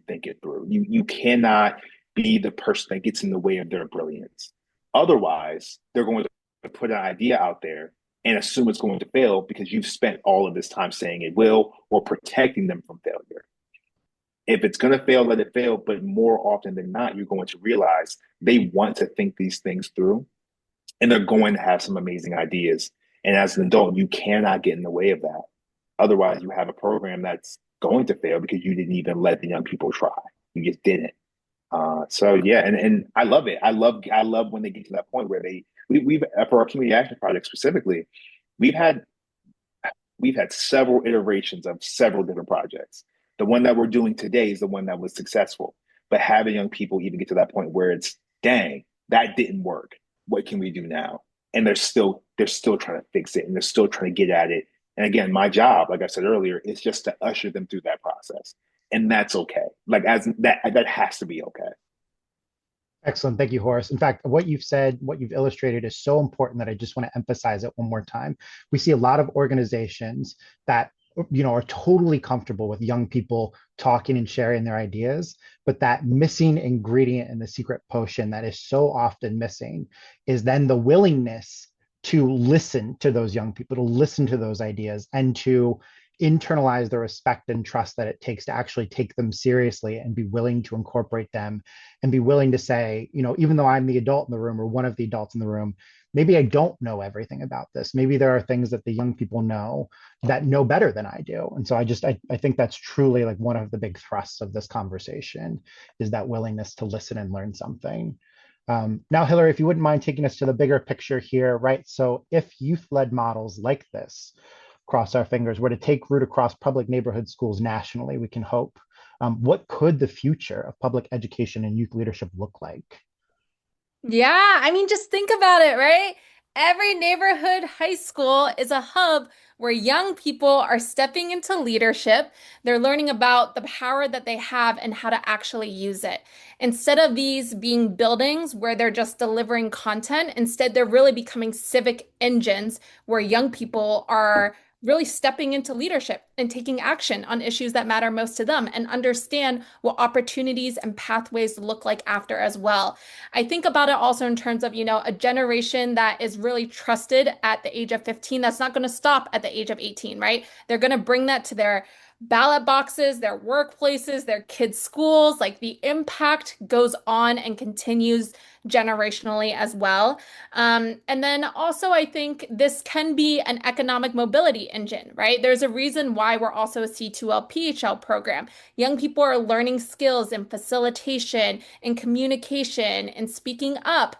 think it through. You cannot be the person that gets in the way of their brilliance. Otherwise, they're going to put an idea out there and assume it's going to fail because you've spent all of this time saying it will or protecting them from failure. If it's going to fail, let it fail. But more often than not, you're going to realize they want to think these things through and they're going to have some amazing ideas. And as an adult, you cannot get in the way of that. Otherwise, you have a program that's going to fail because you didn't even let the young people try. You just didn't. So yeah, and I love it. I love when they get to that point where we've for our community action project specifically, we've had several iterations of several different projects. The one that we're doing today is the one that was successful. But having young people even get to that point where it's, dang, that didn't work. What can we do now? And they're still trying to fix it and they're still trying to get at it. And again, my job, like I said earlier, is just to usher them through that process. And that's okay. Like as that has to be okay. Excellent. Thank you, Horace. In fact, what you've said, what you've illustrated is so important that I just want to emphasize it one more time. We see a lot of organizations that are totally comfortable with young people talking and sharing their ideas, but that missing ingredient in the secret potion that is so often missing is then the willingness to listen to those young people, to listen to those ideas, and to internalize the respect and trust that it takes to actually take them seriously and be willing to incorporate them and be willing to say, even though I'm the adult in the room or one of the adults in the room, maybe I don't know everything about this. Maybe there are things that the young people know that know better than I do. And so I think that's truly like one of the big thrusts of this conversation is that willingness to listen and learn something. Now, Hillary, if you wouldn't mind taking us to the bigger picture here, right? So if youth-led models like this, cross our fingers, were to take root across public neighborhood schools nationally, we can hope. What could the future of public education and youth leadership look like? Yeah, I mean, just think about it, right? Every neighborhood high school is a hub where young people are stepping into leadership. They're learning about the power that they have and how to actually use it. Instead of these being buildings where they're just delivering content, instead, they're really becoming civic engines where young people are really stepping into leadership and taking action on issues that matter most to them and understand what opportunities and pathways look like after as well. I think about it also in terms of, a generation that is really trusted at the age of 15, that's not going to stop at the age of 18, right? They're going to bring that to their ballot boxes, their workplaces, their kids' schools. Like the impact goes on and continues generationally as well. And then also, I think this can be an economic mobility engine, right? There's a reason why we're also a C2L PHL program. Young people are learning skills in facilitation, in communication, in speaking up.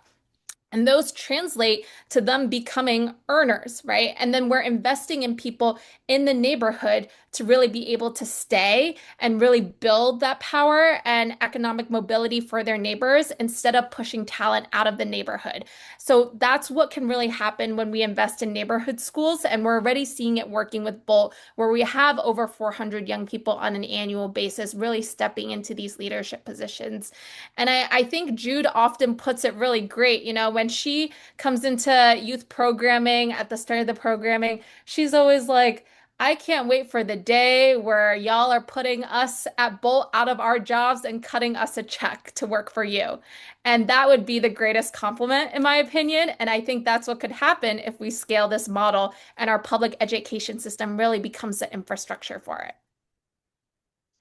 And those translate to them becoming earners, right? And then we're investing in people in the neighborhood to really be able to stay and really build that power and economic mobility for their neighbors instead of pushing talent out of the neighborhood. So that's what can really happen when we invest in neighborhood schools. And we're already seeing it working with Bolt, where we have over 400 young people on an annual basis really stepping into these leadership positions. And I think Jude often puts it really great. When she comes into youth programming at the start of the programming, she's always like, I can't wait for the day where y'all are putting us at Bolt out of our jobs and cutting us a check to work for you. And that would be the greatest compliment, in my opinion. And I think that's what could happen if we scale this model and our public education system really becomes the infrastructure for it.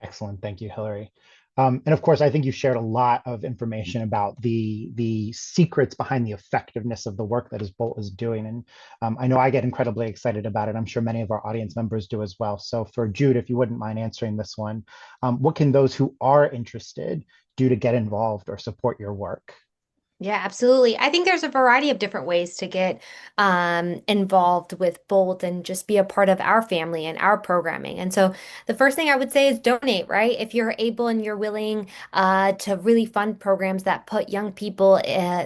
Excellent. Thank you, Hillary. And of course, I think you shared a lot of information about the secrets behind the effectiveness of the work that Bolt is doing. And I know I get incredibly excited about it. I'm sure many of our audience members do as well. So for Jude, if you wouldn't mind answering this one, what can those who are interested do to get involved or support your work? Yeah, absolutely. I think there's a variety of different ways to get involved with Bolt and just be a part of our family and our programming. And so the first thing I would say is donate, right? If you're able and you're willing to really fund programs that put young people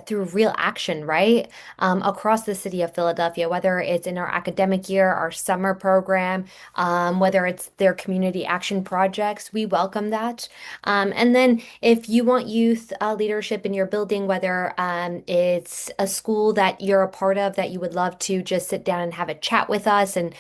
through real action, right? Across the city of Philadelphia, whether it's in our academic year, our summer program, whether it's their community action projects, we welcome that. And then if you want youth leadership in your building, whether it's a school that you're a part of that you would love to just sit down and have a chat with us, and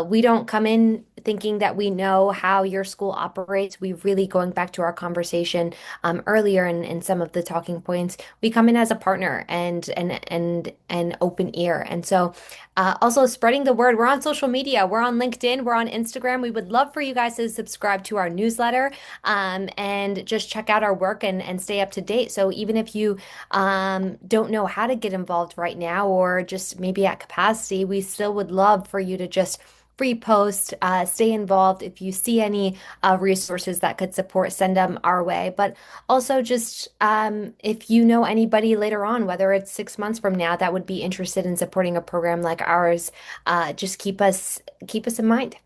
we don't come in thinking that we know how your school operates. We really, going back to our conversation earlier in some of the talking points, we come in as a partner and an open ear. And so also spreading the word. We're on social media. We're on LinkedIn. We're on Instagram. We would love for you guys to subscribe to our newsletter and just check out our work and stay up to date. So even if you don't know how to get involved right now or just maybe at capacity, we still would love for you to just repost, stay involved. If you see any resources that could support, send them our way. But also just if you know anybody later on, whether it's 6 months from now, that would be interested in supporting a program like ours, just keep us in mind.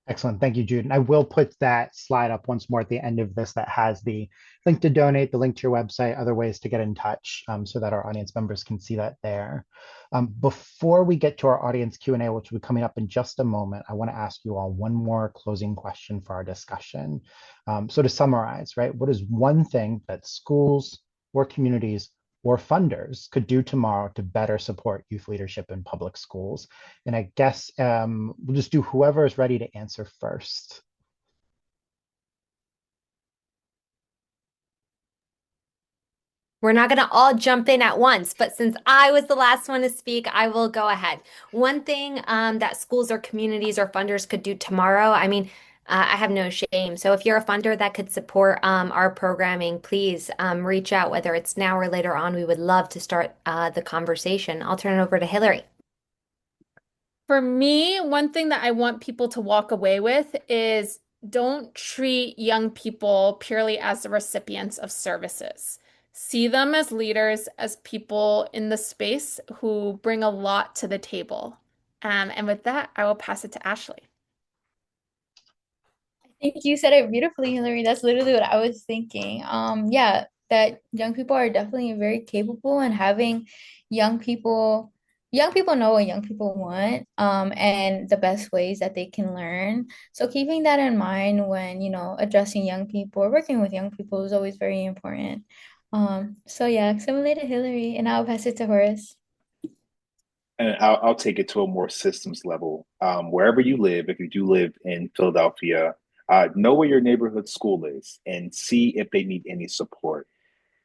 Excellent. Thank you, Jude. And I will put that slide up once more at the end of this that has the link to donate, the link to your website, other ways to get in touch so that our audience members can see that there. Before we get to our audience Q&A, which will be coming up in just a moment, I want to ask you all one more closing question for our discussion. So to summarize, right, what is one thing that schools or communities or funders could do tomorrow to better support youth leadership in public schools? And I guess we'll just do whoever is ready to answer first. We're not going to all jump in at once, but since I was the last one to speak, I will go ahead. One thing that schools or communities or funders could do tomorrow, I mean, I have no shame. So if you're a funder that could support our programming, please reach out, whether it's now or later on. We would love to start the conversation. I'll turn it over to Hillary. For me, one thing that I want people to walk away with is don't treat young people purely as the recipients of services. See them as leaders, as people in the space who bring a lot to the table. And with that, I will pass it to Ashley. I think you said it beautifully, Hillary. That's literally what I was thinking. Yeah, that young people are definitely very capable and having young people, young people know what young people want, and the best ways that they can learn. So keeping that in mind when, addressing young people or working with young people is always very important. So yeah, similar to Hillary, and I'll pass it to Horace. And I'll take it to a more systems level. Wherever you live, if you do live in Philadelphia, know where your neighborhood school is and see if they need any support.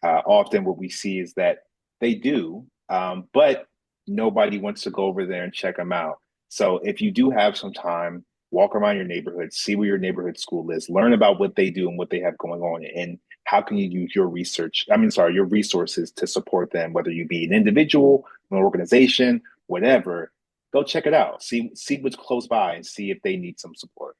Often what we see is that they do, but nobody wants to go over there and check them out. So if you do have some time, walk around your neighborhood, see where your neighborhood school is, learn about what they do and what they have going on, and how can you use your your resources to support them, whether you be an individual, an organization, whatever. Go check it out. See what's close by and see if they need some support.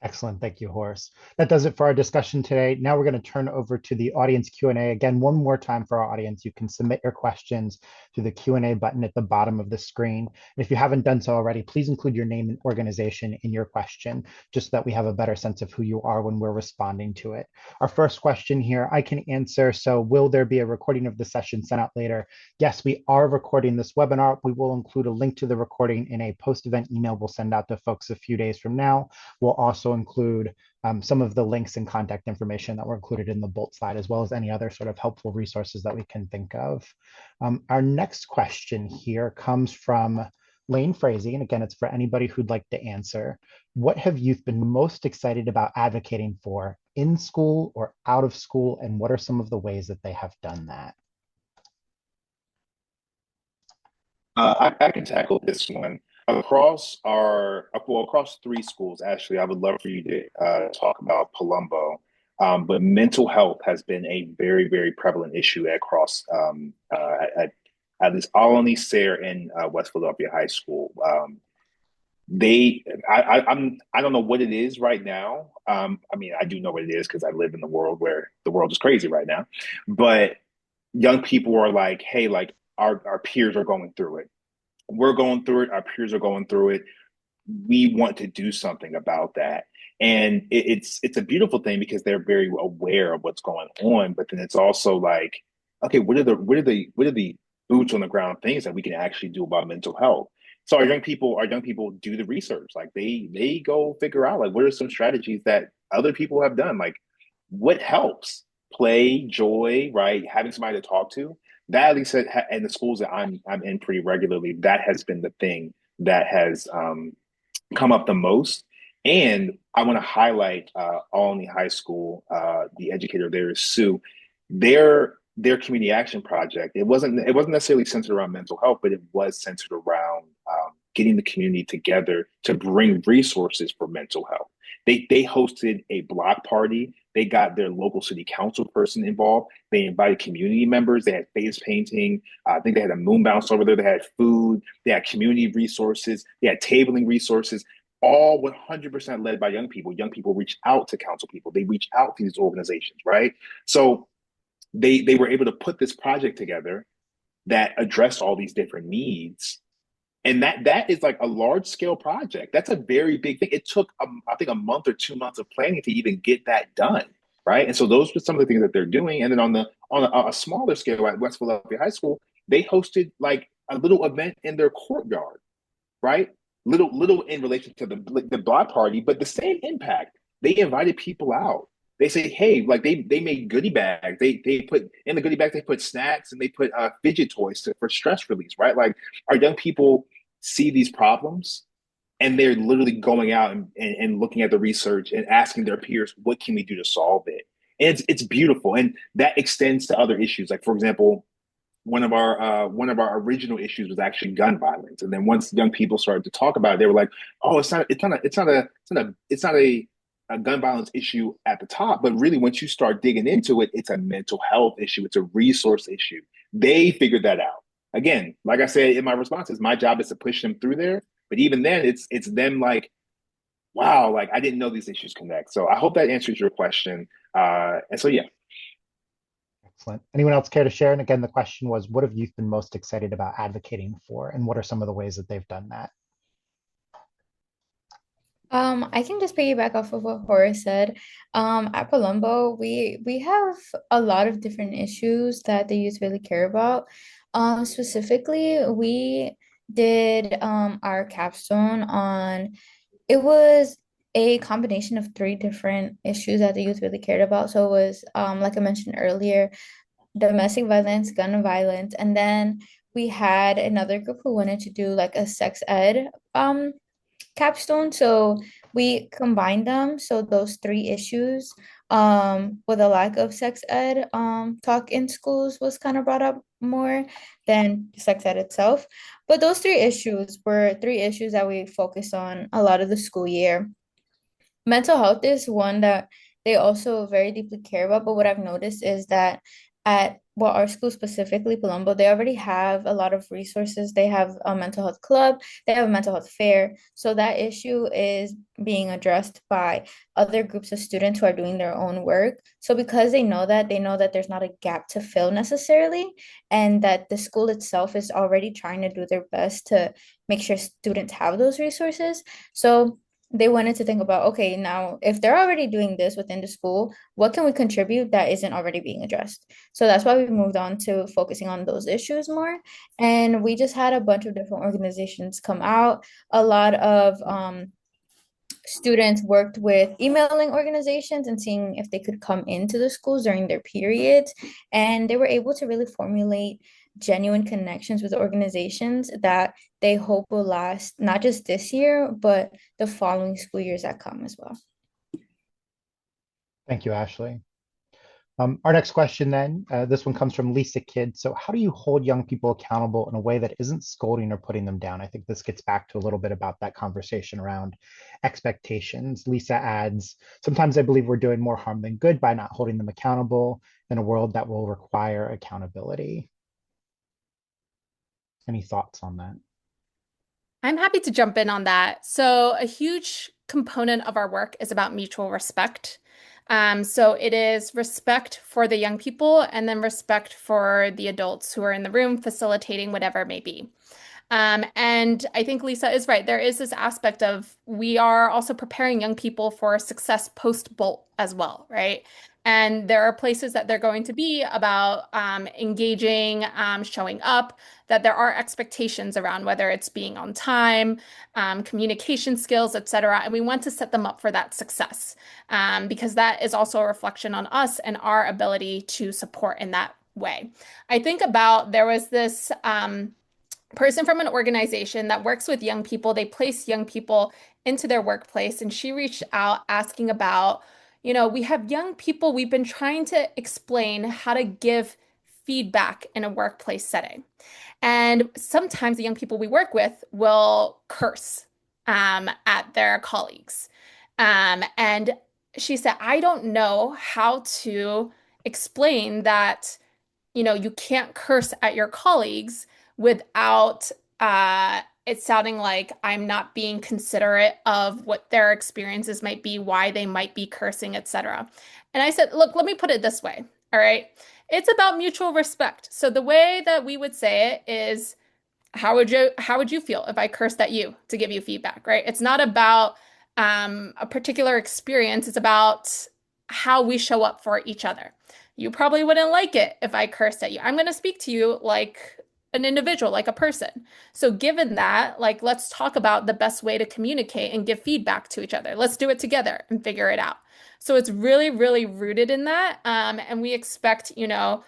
Excellent. Thank you, Horace. That does it for our discussion today. Now we're going to turn over to the audience Q&A. Again, one more time for our audience, you can submit your questions through the Q&A button at the bottom of the screen. And if you haven't done so already, please include your name and organization in your question, just so that we have a better sense of who you are when we're responding to it. Our first question here, I can answer. So will there be a recording of the session sent out later? Yes, we are recording this webinar. We will include a link to the recording in a post-event email we'll send out to folks a few days from now. We'll also include some of the links and contact information that were included in the Bolt slide, as well as any other sort of helpful resources that we can think of. Our next question here comes from Lane Frazee, and again, it's for anybody who'd like to answer. What have youth been most excited about advocating for in school or out of school, and what are some of the ways that they have done that? I can tackle this one. Across three schools, actually, I would love for you to talk about Palumbo. But mental health has been a very, very prevalent issue across at least Alumni, Sayre, and West Philadelphia High School. I don't know what it is right now. I mean, I do know what it is because I live in the world where the world is crazy right now. But young people are like, hey, like our peers are going through it. We're going through it. Our peers are going through it. We want to do something about that. And it's a beautiful thing because they're very aware of what's going on. But then it's also like, okay, what are the boots on the ground things that we can actually do about mental health? So our young people do the research. Like they go figure out like what are some strategies that other people have done. Like what helps? Play, joy, right? Having somebody to talk to. That at least in the schools that I'm in pretty regularly, that has been the thing that has come up the most. And I want to highlight Alumni High School, the educator there is Sue. Their community action project. It wasn't necessarily centered around mental health, but it was centered around getting the community together to bring resources for mental health. They hosted a block party. They got their local city council person involved. They invited community members. They had face painting. I think they had a moon bounce over there. They had food. They had community resources. They had tabling resources, all 100% led by young people. Young people reach out to council people. They reach out to these organizations, right? So they were able to put this project together that addressed all these different needs, and that is like a large scale project. That's a very big thing. It took I think a month or 2 months of planning to even get that done, right? And so those were some of the things that they're doing. And then on a smaller scale at West Philadelphia High School, they hosted like a little event in their courtyard, right? Little in relation to the block party, but the same impact. They invited people out. They say, hey, like they made goodie bags. They put in the goodie bags, they put snacks and they put fidget toys for stress release, right? Like our young people see these problems and they're literally going out and looking at the research and asking their peers, what can we do to solve it? And it's beautiful. And that extends to other issues. Like, for example, one of our original issues was actually gun violence. And then once young people started to talk about it, they were like, "Oh, it's not a gun violence issue at the top, but really once you start digging into it, it's a mental health issue. It's a resource issue." They figured that out. Again, like I said in my responses, my job is to push them through there. But even then, it's them like, wow, like I didn't know these issues connect. So I hope that answers your question. And so yeah. Excellent. Anyone else care to share? And again, the question was, what have youth been most excited about advocating for, and what are some of the ways that they've done that? I can just piggyback off of what Horace said. At Palumbo, we have a lot of different issues that the youth really care about. Specifically, we did our capstone on it was a combination of three different issues that the youth really cared about. So it was like I mentioned earlier, domestic violence, gun violence, and then we had another group who wanted to do like a sex ed capstone. So we combined them. So those three issues, with a lack of sex ed talk in schools was kind of brought up more than sex ed itself. But those three issues were three issues that we focused on a lot of the school year. Mental health is one that they also very deeply care about, but what I've noticed is that at well, our school specifically, Palumbo, they already have a lot of resources. They have a mental health club, they have a mental health fair. So that issue is being addressed by other groups of students who are doing their own work. So because they know that there's not a gap to fill necessarily, and that the school itself is already trying to do their best to make sure students have those resources. So they wanted to think about, okay, now if they're already doing this within the school, what can we contribute that isn't already being addressed? So that's why we moved on to focusing on those issues more. And we just had a bunch of different organizations come out. A lot of students worked with emailing organizations and seeing if they could come into the schools during their periods. And they were able to really formulate genuine connections with organizations that they hope will last not just this year, but the following school years that come as well. Thank you, Ashley. Our next question then, this one comes from Lisa Kidd. So how do you hold young people accountable in a way that isn't scolding or putting them down? I think this gets back to a little bit about that conversation around expectations. Lisa adds, sometimes I believe we're doing more harm than good by not holding them accountable in a world that will require accountability. Any thoughts on that? I'm happy to jump in on that. So, a huge component of our work is about mutual respect. So it is respect for the young people and then respect for the adults who are in the room facilitating whatever it may be. And I think Lisa is right. There is this aspect of we are also preparing young people for success post-Bolt as well, right? And there are places that they're going to be about engaging, showing up, that there are expectations around whether it's being on time, communication skills, et cetera. And we want to set them up for that success because that is also a reflection on us and our ability to support in that way. I think about there was this person from an organization that works with young people. They place young people into their workplace, and she reached out asking about, we have young people, we've been trying to explain how to give feedback in a workplace setting. And sometimes the young people we work with will curse at their colleagues. And she said, I don't know how to explain that you can't curse at your colleagues without it sounding like I'm not being considerate of what their experiences might be, why they might be cursing, etc. And I said, look, let me put it this way. All right. It's about mutual respect. So the way that we would say it is, how would you feel if I cursed at you to give you feedback, right? It's not about a particular experience. It's about how we show up for each other. You probably wouldn't like it if I cursed at you. I'm going to speak to you like an individual, like a person. So given that, like, let's talk about the best way to communicate and give feedback to each other. Let's do it together and figure it out. So it's really, really rooted in that. And we expect, and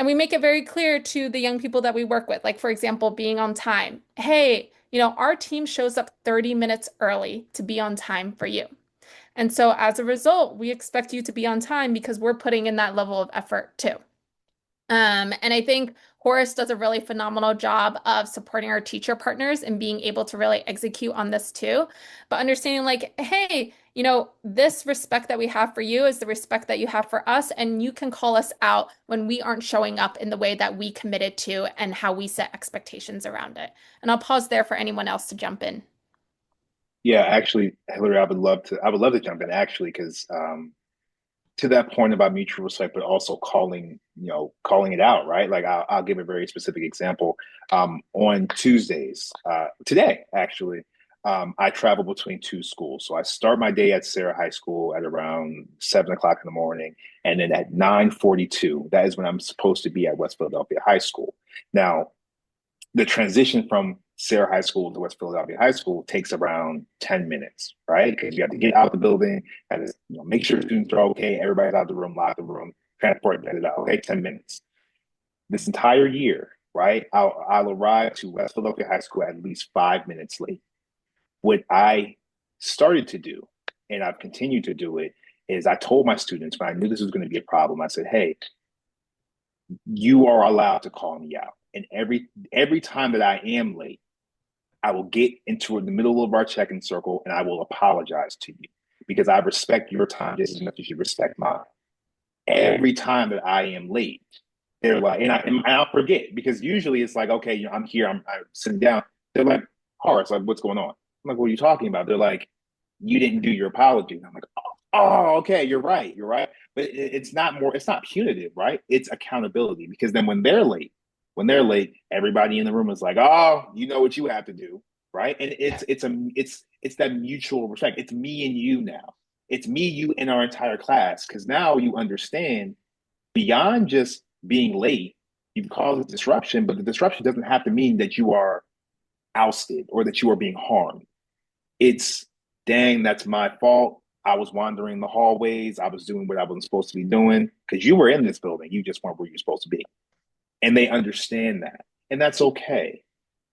we make it very clear to the young people that we work with, like, for example, being on time. Hey, our team shows up 30 minutes early to be on time for you. And so as a result, we expect you to be on time because we're putting in that level of effort too. And I think Horace does a really phenomenal job of supporting our teacher partners and being able to really execute on this too. But understanding like, hey, this respect that we have for you is the respect that you have for us. And you can call us out when we aren't showing up in the way that we committed to and how we set expectations around it. And I'll pause there for anyone else to jump in. Yeah, actually, Hillary, I would love to jump in actually, because to that point about mutual respect, but also calling it out, right? Like I'll give a very specific example. On Tuesdays, today actually, I travel between two schools. So I start my day at Sarah High School at around 7 o'clock in the morning, and then at 9:42, that is when I'm supposed to be at West Philadelphia High School. Now, the transition from Sarah High School to West Philadelphia High School takes around 10 minutes, right? Because you have to get out the building and make sure students are okay, everybody's out the room, lock the room, transport, get it out. Okay, 10 minutes. This entire year, right? I'll arrive to West Philadelphia High School at least 5 minutes late. What I started to do, and I've continued to do it, is I told my students when I knew this was going to be a problem, I said, hey, you are allowed to call me out. And every time that I am late, I will get into the middle of our check-in circle and I will apologize to you because I respect your time just as much as you respect mine. Every time that I am late, they're like, and I'll forget because usually it's like, okay, I'm here, I'm sitting down. They're like, Horace, like, what's going on? I'm like, what are you talking about? They're like, you didn't do your apology. And I'm like, oh, okay, you're right. But it's not punitive, right? It's accountability because then when they're late, everybody in the room is like, oh, you know what you have to do, right? And it's that mutual respect. It's me and you now. It's me, you, and our entire class. Because now you understand beyond just being late, you've caused a disruption, but the disruption doesn't have to mean that you are ousted or that you are being harmed. It's, dang, that's my fault. I was wandering the hallways. I was doing what I wasn't supposed to be doing because you were in this building. You just weren't where you're supposed to be. And they understand that. And that's okay.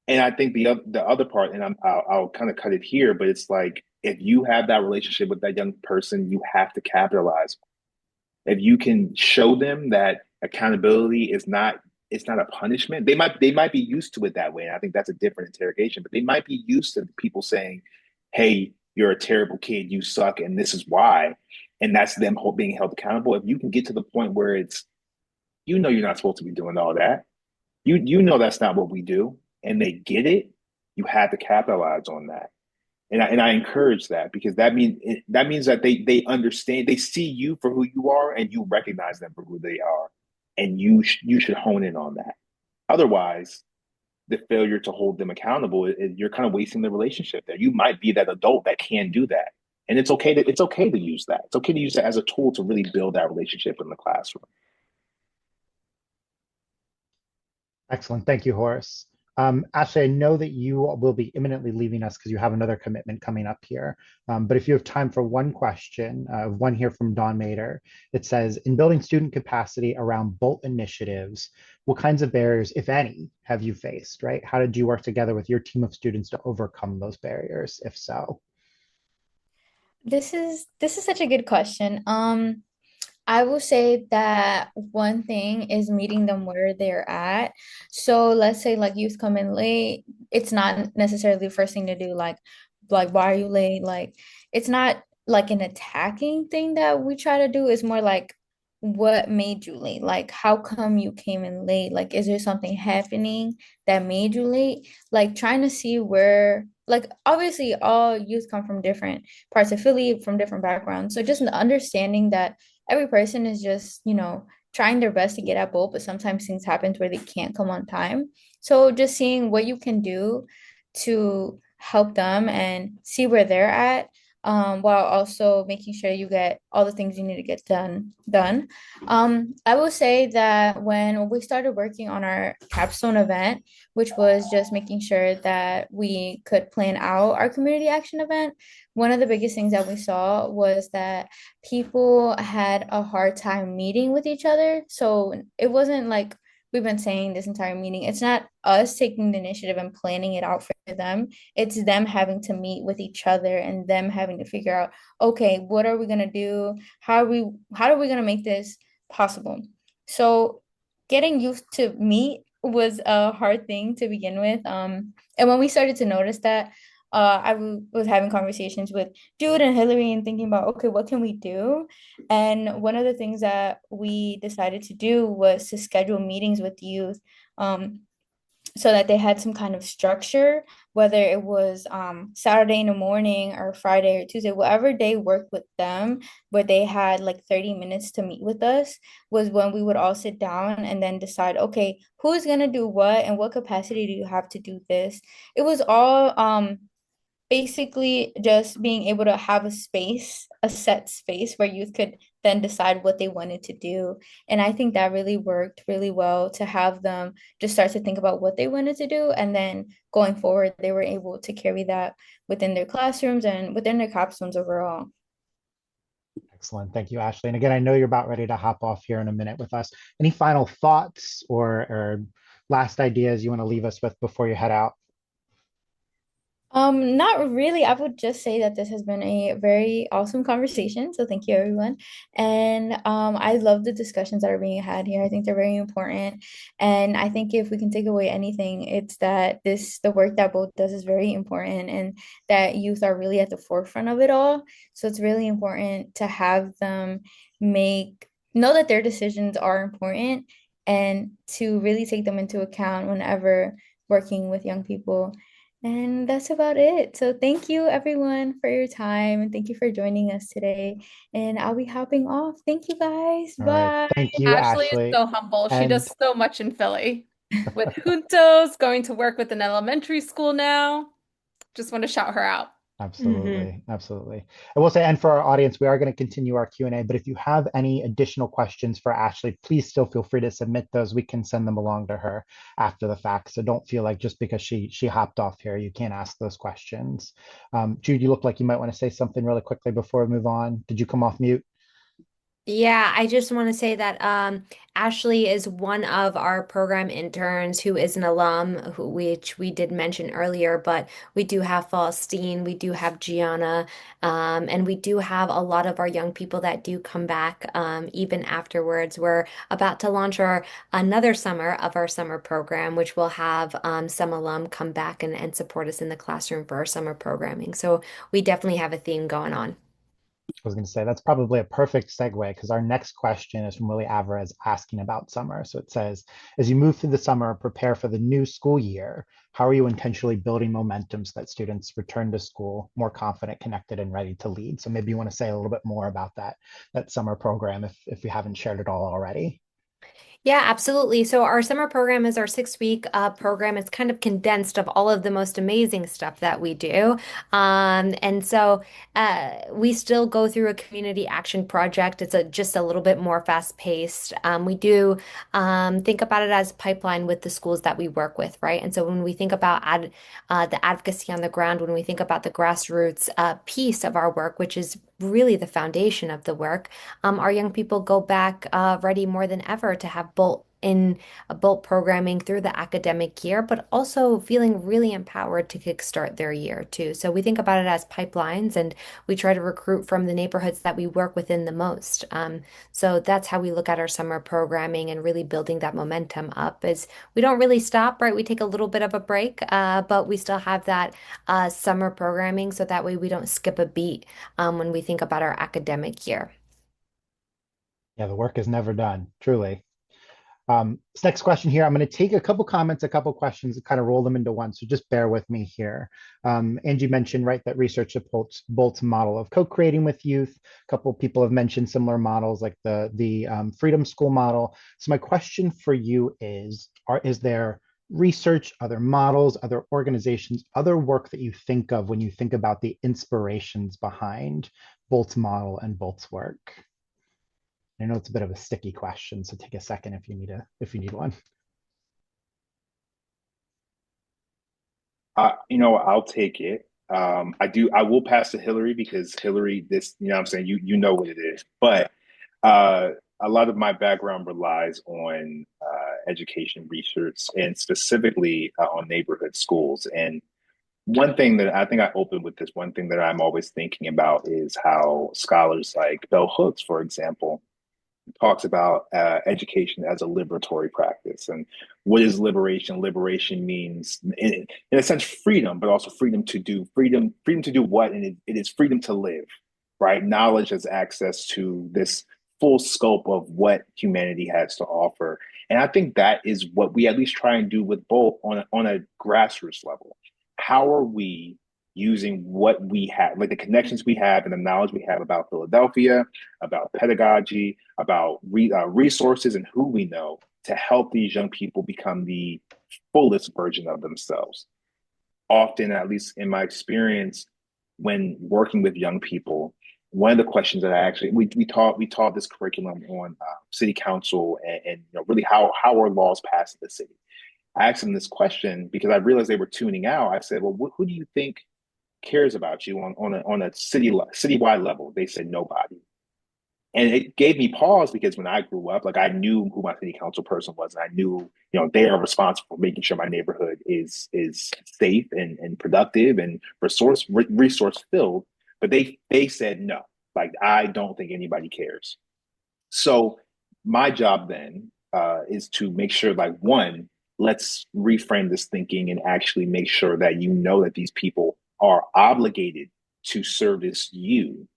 And I think the other part, and I'll kind of cut it here, but it's like, if you have that relationship with that young person, you have to capitalize. If you can show them that accountability is not, it's not a punishment. They might be used to it that way. And I think that's a different interrogation, but they might be used to people saying, hey, you're a terrible kid, you suck, and this is why. And that's them being held accountable. If you can get to the point where it's, you're not supposed to be doing all that. You know that's not what we do. And they get it. You have to capitalize on that. And I encourage that because that means that they understand, they see you for who you are, and you recognize them for who they are, and you should hone in on that. Otherwise, the failure to hold them accountable, you're kind of wasting the relationship there. You might be that adult that can do that, and it's okay to use that. It's okay to use that as a tool to really build that relationship in the classroom. Excellent. Thank you, Horace. Ashley, I know that you will be imminently leaving us because you have another commitment coming up here. But if you have time for one question, one here from Dawn Mader, it says, in building student capacity around Bolt initiatives, what kinds of barriers, if any, have you faced, right? How did you work together with your team of students to overcome those barriers, if so? This is such a good question. I will say that one thing is meeting them where they're at. So let's say like youth come in late, it's not necessarily the first thing to do, like why are you late? Like it's not like an attacking thing that we try to do. It's more like what made you late? Like how come you came in late? Like is there something happening that made you late? Like trying to see where like obviously all youth come from different parts of Philly, from different backgrounds. So just understanding that every person is just, trying their best to get at both, but sometimes things happen where they can't come on time. So just seeing what you can do to help them and see where they're at, while also making sure you get all the things you need to get done. I will say that when we started working on our capstone event, which was just making sure that we could plan out our community action event, one of the biggest things that we saw was that people had a hard time meeting with each other. So it wasn't like we've been saying this entire meeting. It's not us taking the initiative and planning it out for them. It's them having to meet with each other and them having to figure out, okay, what are we gonna do? How are we gonna make this possible? So getting used to meet was a hard thing to begin with. And when we started to notice that, was having conversations with Jude and Hillary and thinking about, okay, what can we do? And one of the things that we decided to do was to schedule meetings with youth, so that they had some kind of structure, whether it was Saturday in the morning or Friday or Tuesday, whatever day worked with them, where they had like 30 minutes to meet with us, was when we would all sit down and then decide, okay, who's going to do what and what capacity do you have to do this? It was all basically just being able to have a space, a set space where youth could then decide what they wanted to do. And I think that really worked really well to have them just start to think about what they wanted to do. And then going forward, they were able to carry that within their classrooms and within their capstones overall. Excellent. Thank you, Ashley. And again, I know you're about ready to hop off here in a minute with us. Any final thoughts or last ideas you want to leave us with before you head out? Not really. I would just say that this has been a very awesome conversation. So thank you, everyone. And I love the discussions that are being had here. I think they're very important. And I think if we can take away anything, it's that the work that both does is very important and that youth are really at the forefront of it all. So it's really important to have them know that their decisions are important and to really take them into account whenever working with young people. And that's about it. So thank you everyone for your time and thank you for joining us today. And I'll be hopping off. Thank you guys. All right. Bye. Thank you, Ashley is Ashley. so humble. She And does so much in Philly with Juntos, going to work with an elementary school now. Just want to shout her out. absolutely, absolutely. I will say, and for our audience, we are going to continue our Q&A, but if you have any additional questions for Ashley, please still feel free to submit those. We can send them along to her after the fact. So don't feel like just because she hopped off here, you can't ask those questions. Jude, you look like you might want to say something really quickly before we move on. Did you come off mute? Yeah, I just want to say that Ashley is one of our program interns who is an alum, which we did mention earlier, but we do have Faustine, we do have Gianna, and we do have a lot of our young people that do come back even afterwards. We're about to launch another summer of our summer program, which will have some alum come back and support us in the classroom for our summer programming. So we definitely have a theme going on. I was going to say that's probably a perfect segue because our next question is from Willie Alvarez asking about summer. So it says, as you move through the summer, prepare for the new school year, how are you intentionally building momentum so that students return to school more confident, connected, and ready to lead? So maybe you want to say a little bit more about that summer program if you haven't shared it all already. Yeah, absolutely. So our summer program is our 6 week program. It's kind of condensed of all of the most amazing stuff that we do. We still go through a community action project. It's just a little bit more fast paced. We do think about it as a pipeline with the schools that we work with, right? And so when we think about the advocacy on the ground, when we think about the grassroots piece of our work, which is really the foundation of the work, our young people go back ready more than ever to have Bolt programming through the academic year, but also feeling really empowered to kickstart their year too. So we think about it as pipelines, and we try to recruit from the neighborhoods that we work within the most. So that's how we look at our summer programming and really building that momentum up. Is we don't really stop, right? We take a little bit of a break, but we still have that summer programming, so that way we don't skip a beat when we think about our academic year. Yeah, the work is never done, truly. This next question here, I'm going to take a couple comments, a couple questions, and kind of roll them into one. So just bear with me here. Angie mentioned, right, that research supports Bolt's model of co-creating with youth. A couple of people have mentioned similar models like the Freedom School model. So my question for you is there research, other models, other organizations, other work that you think of when you think about the inspirations behind Bolt's model and Bolt's work? I know it's a bit of a sticky question, so take a second if you need one. I'll take it. I will pass to Hillary because Hillary, this, what I'm saying, you know what it is. But a lot of my background relies on education research and specifically on neighborhood schools. And one thing that I think I opened with this, one thing that I'm always thinking about is how scholars like Bell Hooks, for example, talks about education as a liberatory practice. And what is liberation? Liberation means, in a sense, freedom, but also freedom to do freedom to do what? And it is freedom to live, right? Knowledge has access to this full scope of what humanity has to offer. And I think that is what we at least try and do with both on a grassroots level. How are we using what we have, like the connections we have and the knowledge we have about Philadelphia, about pedagogy, about resources and who we know to help these young people become the fullest version of themselves? Often, at least in my experience, when working with young people, one of the questions that I actually we taught this curriculum on city council and really how are laws passed in the city. I asked them this question because I realized they were tuning out. I said, "Well, who do you think cares about you on a citywide level?" They said nobody. And it gave me pause because when I grew up, like I knew who my city council person was, and I knew, they are responsible for making sure my neighborhood is safe and productive and resource filled. But they said no, like I don't think anybody cares. So my job then is to make sure, like, one, let's reframe this thinking and actually make sure that that these people are obligated to service you,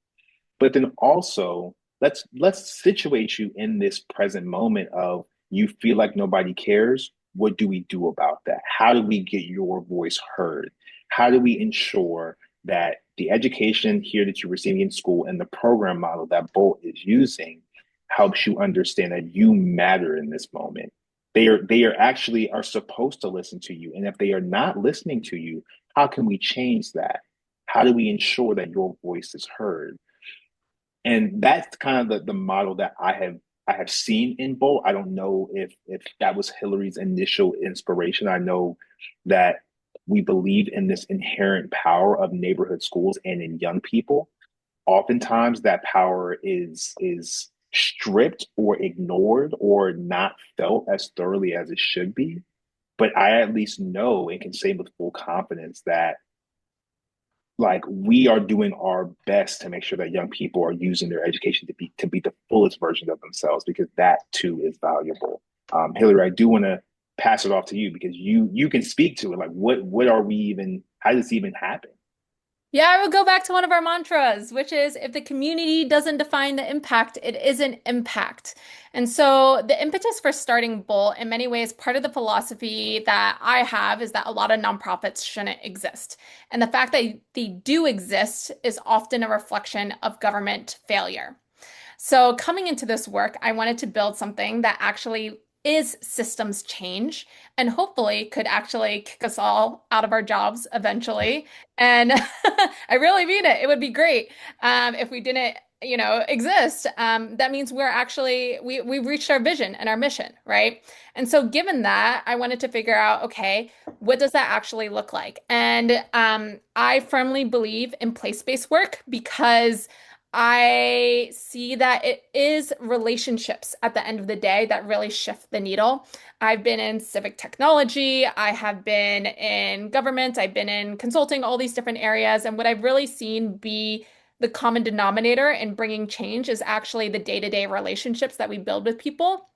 but then also let's situate you in this present moment of you feel like nobody cares. What do we do about that? How do we get your voice heard? How do we ensure that the education here that you're receiving in school and the program model that Bolt is using helps you understand that you matter in this moment? They are actually are supposed to listen to you. And if they are not listening to you, how can we change that? How do we ensure that your voice is heard? And that's kind of the model that I have seen in Bolt. I don't know if that was Hillary's initial inspiration. I know that we believe in this inherent power of neighborhood schools and in young people. Oftentimes that power is stripped or ignored or not felt as thoroughly as it should be. But I at least know and can say with full confidence that, like, we are doing our best to make sure that young people are using their education to be the fullest version of themselves, because that too is valuable. Hillary, I do want to pass it off to you because you can speak to it. Like, what are we even? How does this even happen? Yeah, I would go back to one of our mantras, which is if the community doesn't define the impact, it isn't impact. And so the impetus for starting Bolt, in many ways, part of the philosophy that I have is that a lot of nonprofits shouldn't exist. And the fact that they do exist is often a reflection of government failure. So coming into this work, I wanted to build something that actually is systems change and hopefully could actually kick us all out of our jobs eventually. And I really mean it. It would be great if we didn't, exist. That means we've reached our vision and our mission, right? And so given that, I wanted to figure out, okay, what does that actually look like? And I firmly believe in place-based work because I see that it is relationships at the end of the day that really shift the needle. I've been in civic technology, I have been in government, I've been in consulting, all these different areas. And what I've really seen be the common denominator in bringing change is actually the day-to-day relationships that we build with people.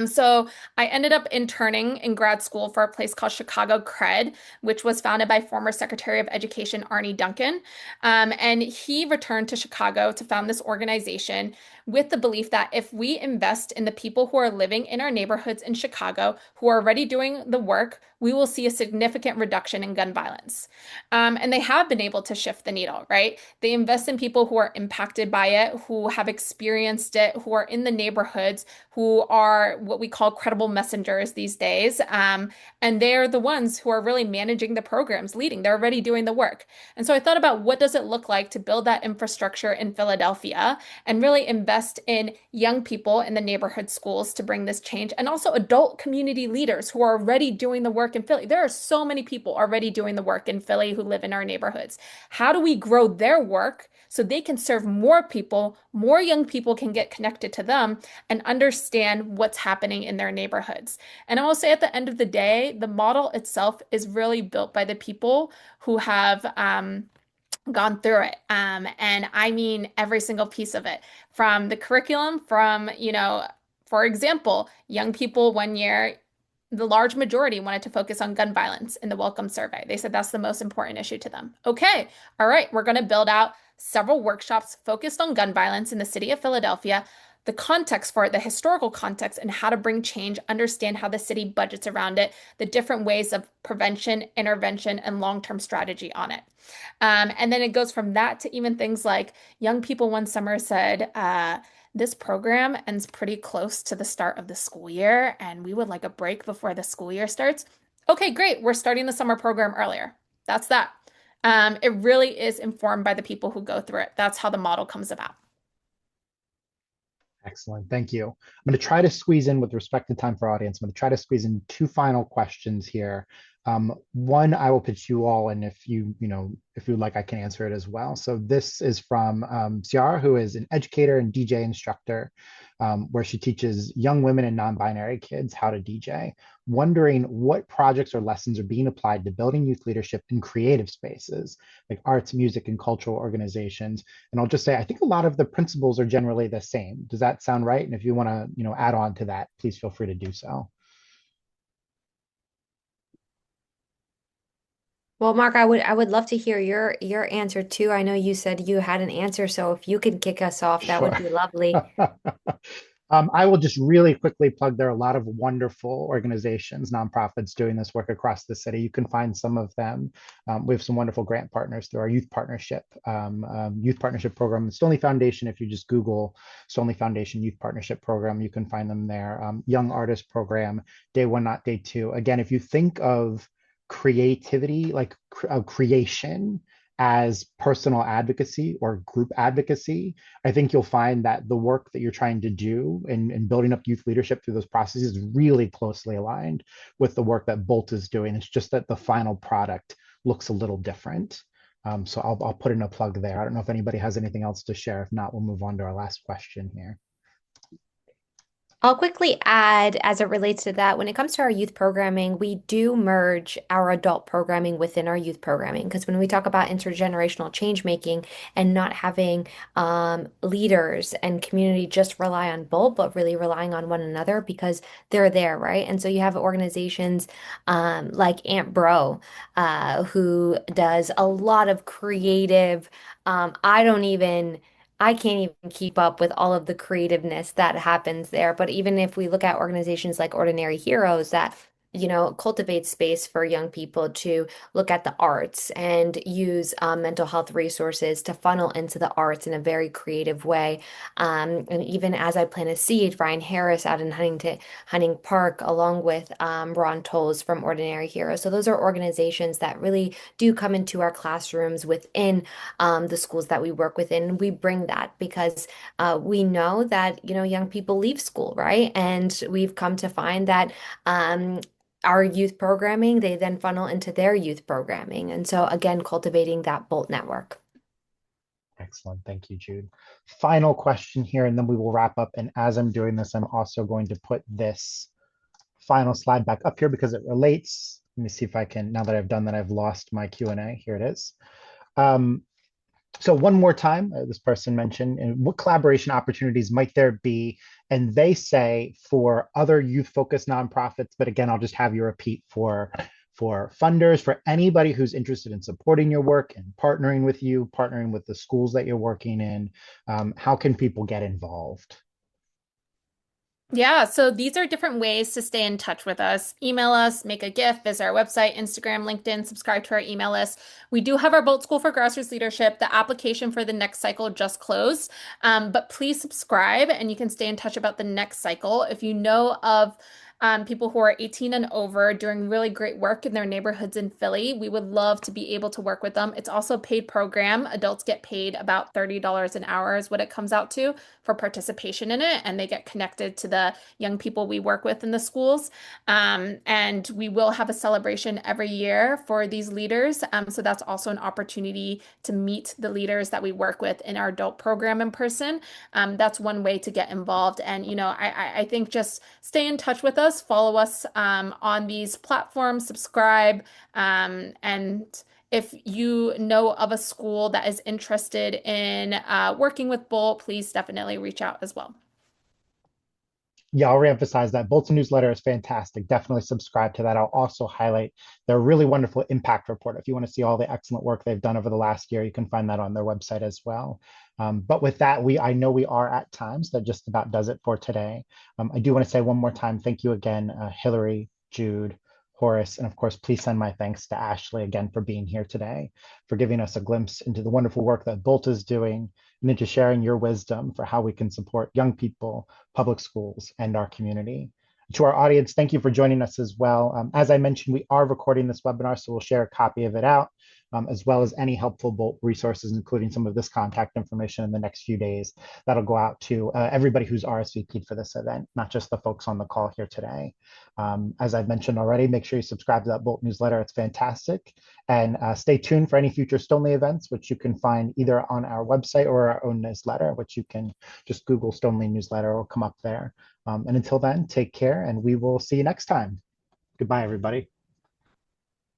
So I ended up interning in grad school for a place called Chicago Cred, which was founded by former Secretary of Education Arne Duncan. And he returned to Chicago to found this organization with the belief that if we invest in the people who are living in our neighborhoods in Chicago, who are already doing the work, we will see a significant reduction in gun violence. And they have been able to shift the needle, right? They invest in people who are impacted by it, who have experienced it, who are in the neighborhoods, who are what we call credible messengers these days. And they're the ones who are really managing the programs, leading. They're already doing the work. And so I thought about what does it look like to build that infrastructure in Philadelphia and really invest in young people in the neighborhood schools to bring this change and also adult community leaders who are already doing the work in Philly. There are so many people already doing the work in Philly who live in our neighborhoods. How do we grow their work so they can serve more people, more young people can get connected to them and understand what's happening in their neighborhoods? And I will say at the end of the day, the model itself is really built by the people who have gone through it. And I mean every single piece of it, from the curriculum, for example, young people one year, the large majority wanted to focus on gun violence in the welcome survey. They said that's the most important issue to them. Okay, all right, we're going to build out several workshops focused on gun violence in the city of Philadelphia, the context for it, the historical context, and how to bring change, understand how the city budgets around it, the different ways of prevention, intervention, and long-term strategy on it. And then it goes from that to even things like young people one summer said, this program ends pretty close to the start of the school year, and we would like a break before the school year starts. Okay, great. We're starting the summer program earlier. That's that. It really is informed by the people who go through it. That's how the model comes about. Excellent. Thank you. I'm going to try to squeeze in, with respect to time for audience, I'm going to try to squeeze in two final questions here. One, I will pitch you all, and if if you'd like, I can answer it as well. So this is from Ciara, who is an educator and DJ instructor, where she teaches young women and non-binary kids how to DJ, wondering what projects or lessons are being applied to building youth leadership in creative spaces like arts, music, and cultural organizations. And I'll just say, I think a lot of the principles are generally the same. Does that sound right? And if you want to, add on to that, please feel free to do so. Well, Mark, I would love to hear your answer too. I know you said you had an answer, so if you could kick us off, that would Sure. be lovely. I will just really quickly plug, there are a lot of wonderful organizations, nonprofits doing this work across the city. You can find some of them. We have some wonderful grant partners through our youth partnership program, the Stoneleigh Foundation. If you just Google Stoneleigh Foundation Youth Partnership Program, you can find them there. Young Artist Program, Day One, Not Day Two. Again, if you think of creativity, like creation, as personal advocacy or group advocacy, I think you'll find that the work that you're trying to do in building up youth leadership through those processes is really closely aligned with the work that Bolt is doing. It's just that the final product looks a little different. So I'll put in a plug there. I don't know if anybody has anything else to share. If not, we'll move on to our last question here. I'll quickly add, as it relates to that, when it comes to our youth programming, we do merge our adult programming within our youth programming. Because when we talk about intergenerational change making and not having leaders and community just rely on Bolt, but really relying on one another because they're there, right? And so you have organizations like Aunt Bro, who does a lot of creative, I don't even. I can't even keep up with all of the creativeness that happens there. But even if we look at organizations like Ordinary Heroes that, cultivate space for young people to look at the arts and use mental health resources to funnel into the arts in a very creative way. And even as I plant a seed, Ryan Harris out in Hunting Park, along with Ron Tolles from Ordinary Heroes. So those are organizations that really do come into our classrooms within the schools that we work within. We bring that because we know that, young people leave school, right? And we've come to find that our youth programming, they then funnel into their youth programming. And so again, cultivating that Bolt network. Excellent. Thank you, Jude. Final question here, and then we will wrap up. And as I'm doing this, I'm also going to put this final slide back up here because it relates. Let me see if I can, now that I've done that, I've lost my Q&A. Here it is. So one more time, this person mentioned, and what collaboration opportunities might there be? And they say for other youth-focused nonprofits, but again, I'll just have you repeat for funders, for anybody who's interested in supporting your work and partnering with you, partnering with the schools that you're working in, how can people get involved? Yeah, so these are different ways to stay in touch with us. Email us, make a gift, visit our website, Instagram, LinkedIn, subscribe to our email list. We do have our Bolt School for Grassroots Leadership. The application for the next cycle just closed, but please subscribe and you can stay in touch about the next cycle. If you know of people who are 18 and over doing really great work in their neighborhoods in Philly, we would love to be able to work with them. It's also a paid program. Adults get paid about $30 an hour is what it comes out to for participation in it, and they get connected to the young people we work with in the schools. And we will have a celebration every year for these leaders. So that's also an opportunity to meet the leaders that we work with in our adult program in person. That's one way to get involved. And, I think just stay in touch with us, follow us on these platforms, subscribe, and if you know of a school that is interested in working with Bolt, please definitely reach out as well. Yeah, I'll reemphasize that. Bolt's newsletter is fantastic. Definitely subscribe to that. I'll also highlight their really wonderful impact report. If you want to see all the excellent work they've done over the last year, you can find that on their website as well. But with that, I know we are at time, so that just about does it for today. I do want to say one more time, thank you again, Hillary, Jude, Horace, and of course, please send my thanks to Ashley again for being here today, for giving us a glimpse into the wonderful work that Bolt is doing, and into sharing your wisdom for how we can support young people, public schools, and our community. To our audience, thank you for joining us as well. As I mentioned, we are recording this webinar, so we'll share a copy of it out, as well as any helpful Bolt resources, including some of this contact information in the next few days. That'll go out to everybody who's RSVP'd for this event, not just the folks on the call here today. As I've mentioned already, make sure you subscribe to that Bolt newsletter. It's fantastic. And stay tuned for any future Stoneleigh events, which you can find either on our website or our own newsletter, which you can just Google Stoneleigh newsletter, will come up there. And until then, take care, and we will see you next time. Goodbye, everybody.